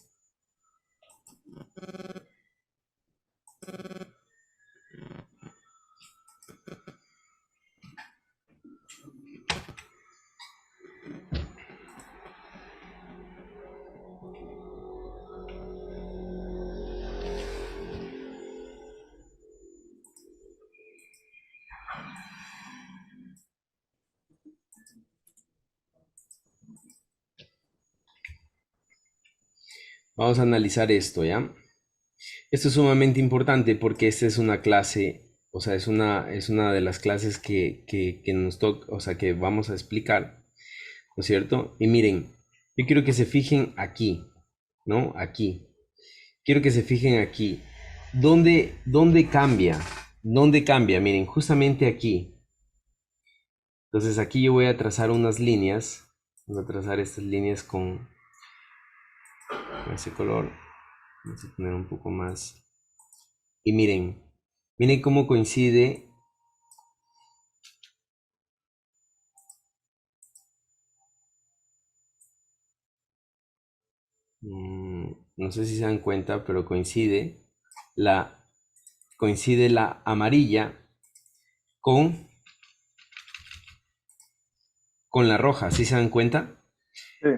Vamos a analizar esto, ¿ya? Esto es sumamente importante porque esta es una clase, o sea, es una de las clases que nos toca, o sea, que vamos a explicar, ¿no es cierto? Y miren, yo quiero que se fijen aquí, ¿no? Aquí. Quiero que se fijen aquí. ¿Dónde cambia? ¿Dónde cambia? Miren, justamente aquí. Entonces aquí yo voy a trazar unas líneas. Voy a trazar estas líneas con ese color. Vamos a poner un poco más. Y miren cómo coincide. No sé si se dan cuenta, pero la, coincide la amarilla con, con la roja. ¿Sí se dan cuenta? Sí,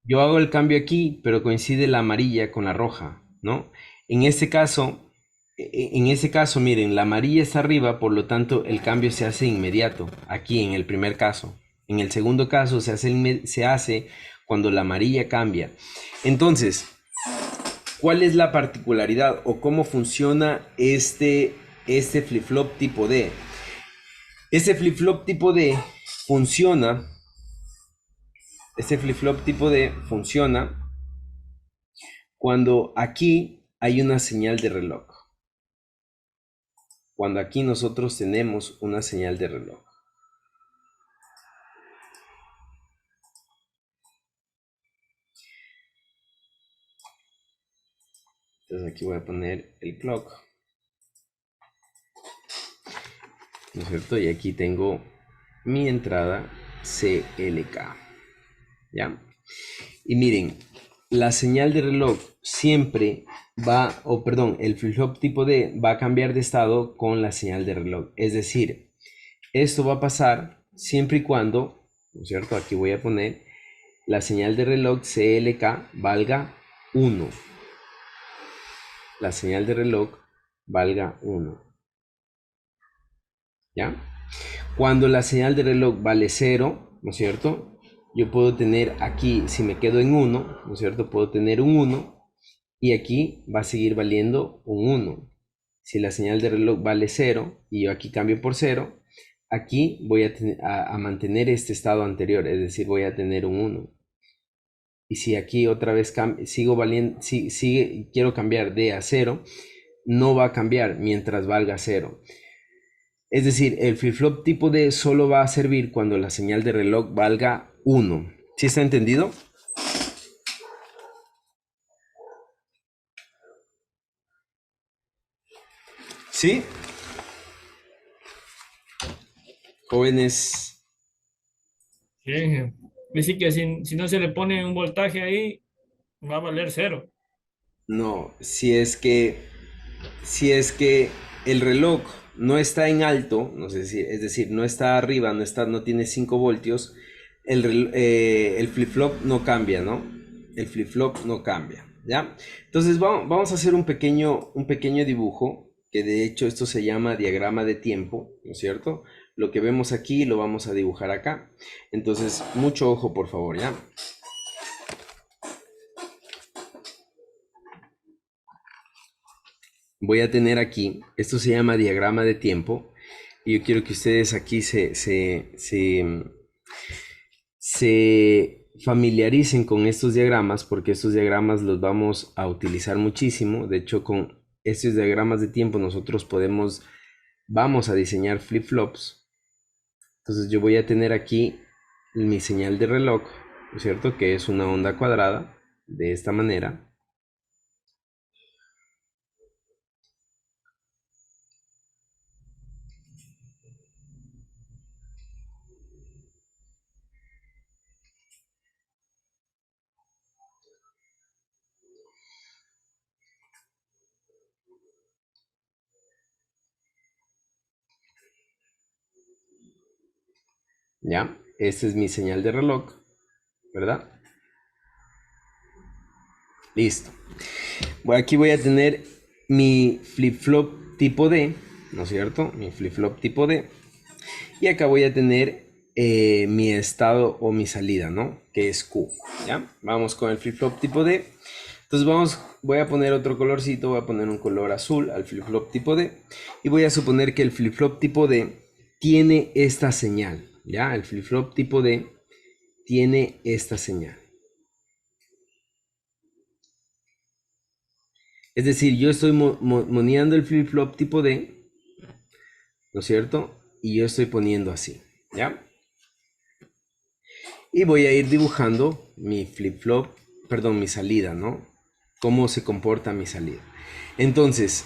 Yo hago el cambio aquí, pero coincide la amarilla con la roja, ¿no? En este caso, en ese caso, miren, la amarilla está arriba, por lo tanto, el cambio se hace inmediato, aquí en el primer caso. En el segundo caso, se hace cuando la amarilla cambia. Entonces, ¿cuál es la particularidad o cómo funciona este flip-flop tipo D? Este flip-flop tipo D funciona, este flip-flop tipo D funciona cuando aquí hay una señal de reloj. Cuando aquí nosotros tenemos una señal de reloj. Entonces aquí voy a poner el clock. ¿No es cierto? Y aquí tengo mi entrada CLK. ¿Ya? Y miren, la señal de reloj siempre va, o perdón, el flip-flop tipo D va a cambiar de estado con la señal de reloj. Es decir, esto va a pasar siempre y cuando, ¿no es cierto? Aquí voy a poner la señal de reloj CLK valga 1. La señal de reloj valga 1. ¿Ya? Cuando la señal de reloj vale 0, ¿no es cierto? Yo puedo tener aquí, si me quedo en 1, ¿no es cierto? Puedo tener un 1 y aquí va a seguir valiendo un 1. Si la señal de reloj vale 0 y yo aquí cambio por 0, aquí voy a mantener este estado anterior, es decir, voy a tener un 1. Y si aquí otra vez sigo valiendo, quiero cambiar de a 0, no va a cambiar mientras valga 0. Es decir, el flip-flop tipo D solo va a servir cuando la señal de reloj valga 1. ¿Sí está entendido? ¿Sí? Jóvenes. sí. Dice que si no se le pone un voltaje ahí, va a valer cero. No, si es que el reloj no está en alto, no sé si, es decir, no está arriba, no tiene 5 voltios, el flip-flop no cambia, ¿no? El flip-flop no cambia, ¿ya? Entonces vamos a hacer un pequeño dibujo, que de hecho esto se llama diagrama de tiempo, ¿no es cierto? Lo que vemos aquí lo vamos a dibujar acá. Entonces, mucho ojo, por favor, ¿ya? Voy a tener aquí, esto se llama diagrama de tiempo, y yo quiero que ustedes aquí se familiaricen con estos diagramas, porque estos diagramas los vamos a utilizar muchísimo. De hecho, con estos diagramas de tiempo nosotros vamos a diseñar flip-flops. Entonces yo voy a tener aquí mi señal de reloj, ¿no es cierto? Que es una onda cuadrada, de esta manera. ¿Ya? Esta es mi señal de reloj, ¿verdad? Listo. Aquí voy a tener mi flip-flop tipo D, ¿no es cierto? Mi flip-flop tipo D. Y acá voy a tener mi estado o mi salida, ¿no? Que es Q, ¿ya? Vamos con el flip-flop tipo D. Entonces voy a poner otro colorcito, voy a poner un color azul al flip-flop tipo D. Y voy a suponer que el flip-flop tipo D tiene esta señal, ¿ya? El flip-flop tipo D tiene esta señal. Es decir, yo estoy moneando el flip-flop tipo D, ¿no es cierto? Y yo estoy poniendo así, ¿ya? Y voy a ir dibujando mi flip-flop, perdón, mi salida, ¿no? Cómo se comporta mi salida. Entonces,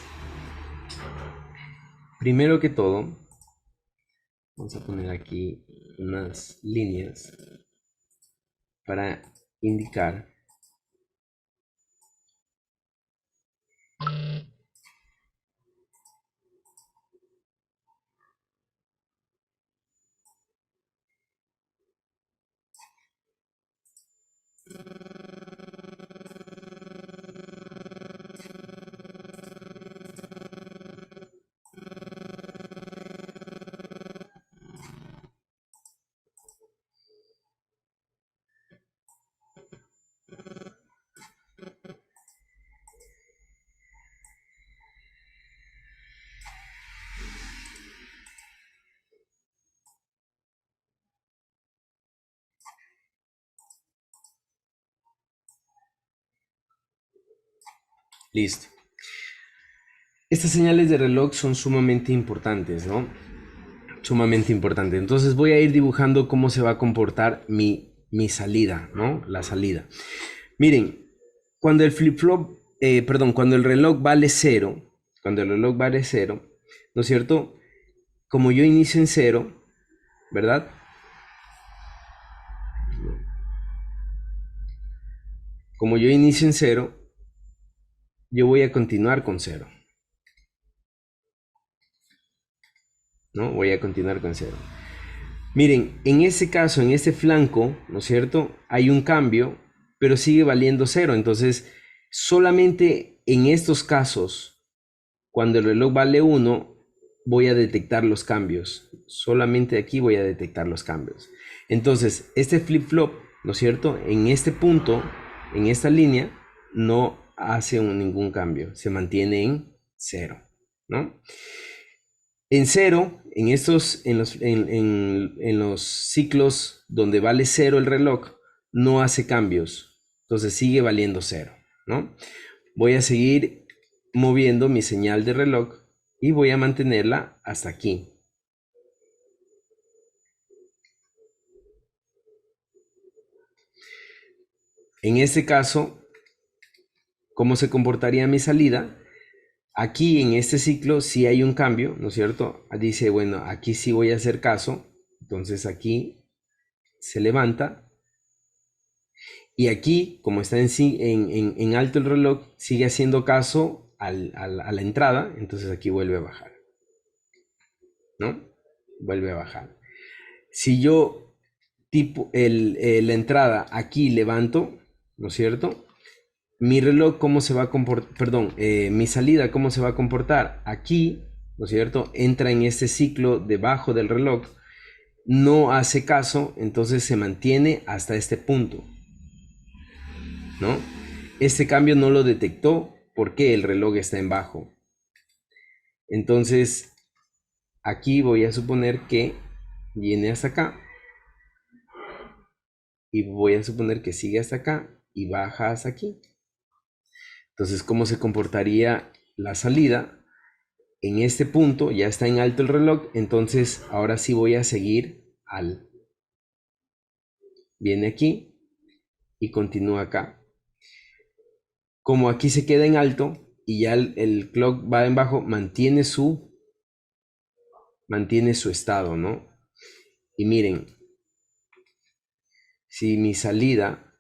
primero que todo, vamos a poner aquí unas líneas para indicar. Listo. Estas señales de reloj son sumamente importantes, ¿no? Sumamente importante. Entonces voy a ir dibujando cómo se va a comportar mi salida, ¿no? La salida. Miren, cuando el flip-flop, cuando el reloj vale cero, ¿no es cierto? Como yo inicio en cero, ¿verdad? Como yo inicio en cero, yo voy a continuar con cero, ¿no? Voy a continuar con cero. Miren, en este caso, en este flanco, ¿no es cierto? Hay un cambio, pero sigue valiendo cero. Entonces, solamente en estos casos, cuando el reloj vale 1, voy a detectar los cambios. Solamente aquí voy a detectar los cambios. Entonces, este flip-flop, ¿no es cierto? En este punto, en esta línea, no hace ningún cambio. Se mantiene en cero, ¿no? En cero, en los ciclos donde vale cero el reloj, no hace cambios. Entonces sigue valiendo cero, ¿no? Voy a seguir moviendo mi señal de reloj y voy a mantenerla hasta aquí. En este caso, ¿cómo se comportaría mi salida? Aquí en este ciclo sí hay un cambio, ¿no es cierto? Dice, bueno, aquí sí voy a hacer caso. Entonces aquí se levanta Y aquí, como está en alto el reloj, sigue haciendo caso a la entrada, entonces aquí vuelve a bajar, ¿no? Vuelve a bajar. Si yo la entrada aquí levanto, ¿no es cierto? Mi reloj, ¿cómo se va a comportar? Perdón, mi salida, ¿cómo se va a comportar? Aquí, ¿no es cierto? Entra en este ciclo debajo del reloj, no hace caso, entonces se mantiene hasta este punto, ¿no? Este cambio no lo detectó porque el reloj está en bajo. Entonces, aquí voy a suponer que viene hasta acá. Y voy a suponer que sigue hasta acá y baja hasta aquí. Entonces, ¿cómo se comportaría la salida? En este punto ya está en alto el reloj, entonces ahora sí voy a seguir viene aquí y continúa acá. Como aquí se queda en alto y ya el clock va en bajo, mantiene su estado, ¿no? Y miren, si mi salida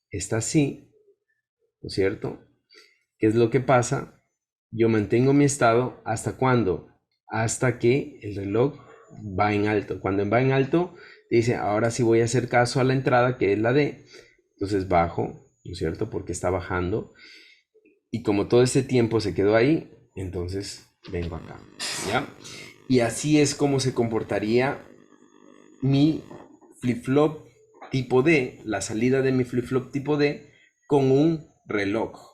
está así, ¿no es cierto? ¿Qué es lo que pasa? Yo mantengo mi estado ¿hasta cuándo? Hasta que el reloj va en alto. Cuando va en alto, dice, ahora sí voy a hacer caso a la entrada, que es la D. Entonces bajo, ¿no es cierto? Porque está bajando. Y como todo este tiempo se quedó ahí, entonces vengo acá, ¿ya? Y así es como se comportaría mi flip-flop tipo D, la salida de mi flip-flop tipo D con un reloj.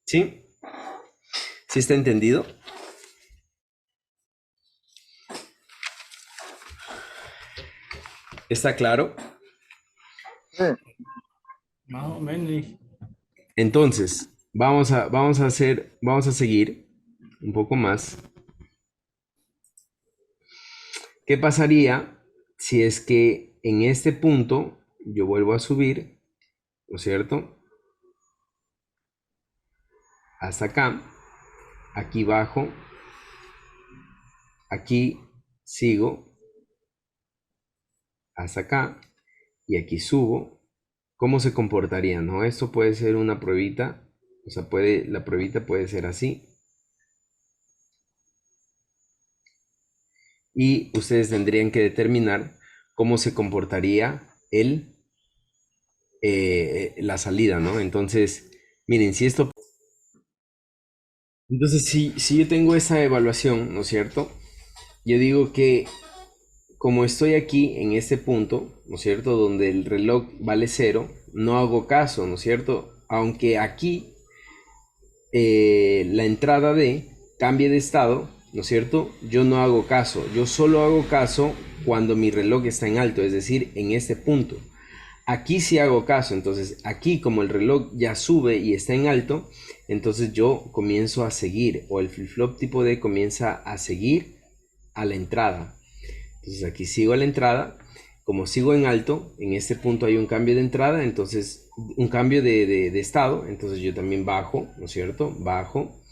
¿Sí? ¿Sí está entendido? ¿Está claro? Sí. Más o menos. Entonces, vamos a seguir un poco más. ¿Qué pasaría si es que en este punto yo vuelvo a subir, ¿no es cierto? Hasta acá, aquí bajo, aquí sigo, hasta acá, y aquí subo. ¿Cómo se comportaría, no? Esto puede ser una pruebita, o sea, la pruebita puede ser así. Y ustedes tendrían que determinar cómo se comportaría la salida, ¿no? Entonces, miren, entonces si yo tengo esa evaluación, ¿no es cierto? Yo digo que como estoy aquí en este punto, ¿no es cierto? Donde el reloj vale 0, no hago caso, ¿no es cierto? Aunque aquí la entrada D cambie de estado, ¿no es cierto? Yo no hago caso, yo solo hago caso cuando mi reloj está en alto, es decir, en este punto. Aquí sí hago caso, entonces aquí como el reloj ya sube y está en alto, entonces yo comienzo a seguir, o el flip-flop tipo D comienza a seguir a la entrada. Entonces aquí sigo a la entrada, como sigo en alto, en este punto hay un cambio de entrada, entonces un cambio de estado, entonces yo también bajo, ¿no es cierto? Bajo.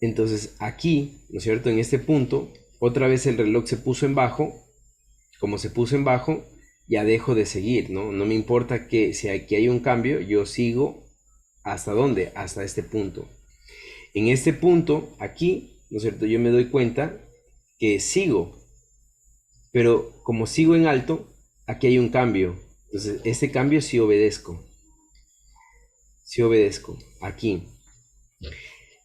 Entonces aquí, ¿no es cierto? En este punto, otra vez el reloj se puso en bajo, como se puso en bajo, ya dejo de seguir, ¿no? No me importa que si aquí hay un cambio, yo sigo ¿hasta dónde? Hasta este punto. En este punto, aquí, ¿no es cierto? Yo me doy cuenta que sigo, pero como sigo en alto, aquí hay un cambio. Entonces, este cambio sí obedezco. Sí obedezco, aquí.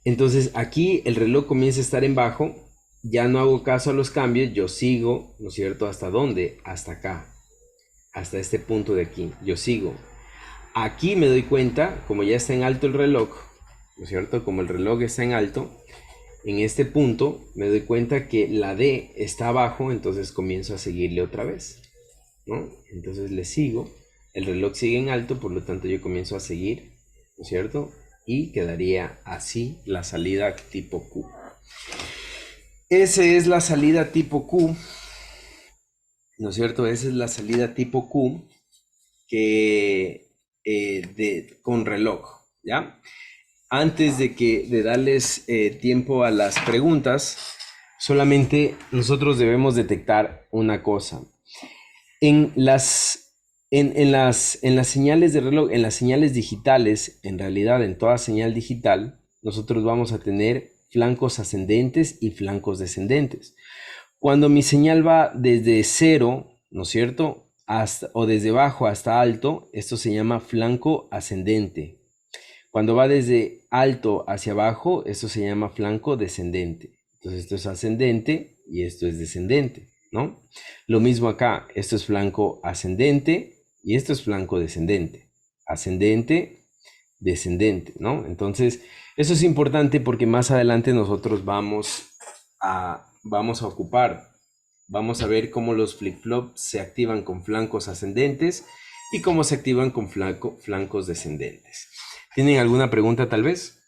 Entonces, aquí el reloj comienza a estar en bajo, ya no hago caso a los cambios, yo sigo, ¿no es cierto? ¿Hasta dónde? Hasta acá. Hasta este punto de aquí, yo sigo. Aquí me doy cuenta, como ya está en alto el reloj, ¿no es cierto? Como el reloj está en alto, en este punto me doy cuenta que la D está abajo, entonces comienzo a seguirle otra vez, ¿no? Entonces le sigo, el reloj sigue en alto, por lo tanto yo comienzo a seguir, ¿no es cierto? Y quedaría así la salida tipo Q. Esa es la salida tipo Q, ¿no es cierto? Esa es la salida tipo Q que con reloj, ¿ya? Antes de darles tiempo a las preguntas, solamente nosotros debemos detectar una cosa. En En las señales de reloj, en las señales digitales, en realidad en toda señal digital, nosotros vamos a tener flancos ascendentes y flancos descendentes. Cuando mi señal va desde cero, ¿no es cierto? O desde bajo hasta alto, esto se llama flanco ascendente. Cuando va desde alto hacia abajo, esto se llama flanco descendente. Entonces esto es ascendente y esto es descendente, ¿no? Lo mismo acá, esto es flanco ascendente y esto es flanco descendente. Ascendente, descendente, ¿no? Entonces, eso es importante porque más adelante nosotros vamos a ocupar, vamos a ver cómo los flip-flops se activan con flancos ascendentes y cómo se activan con flancos descendentes. ¿Tienen alguna pregunta tal vez?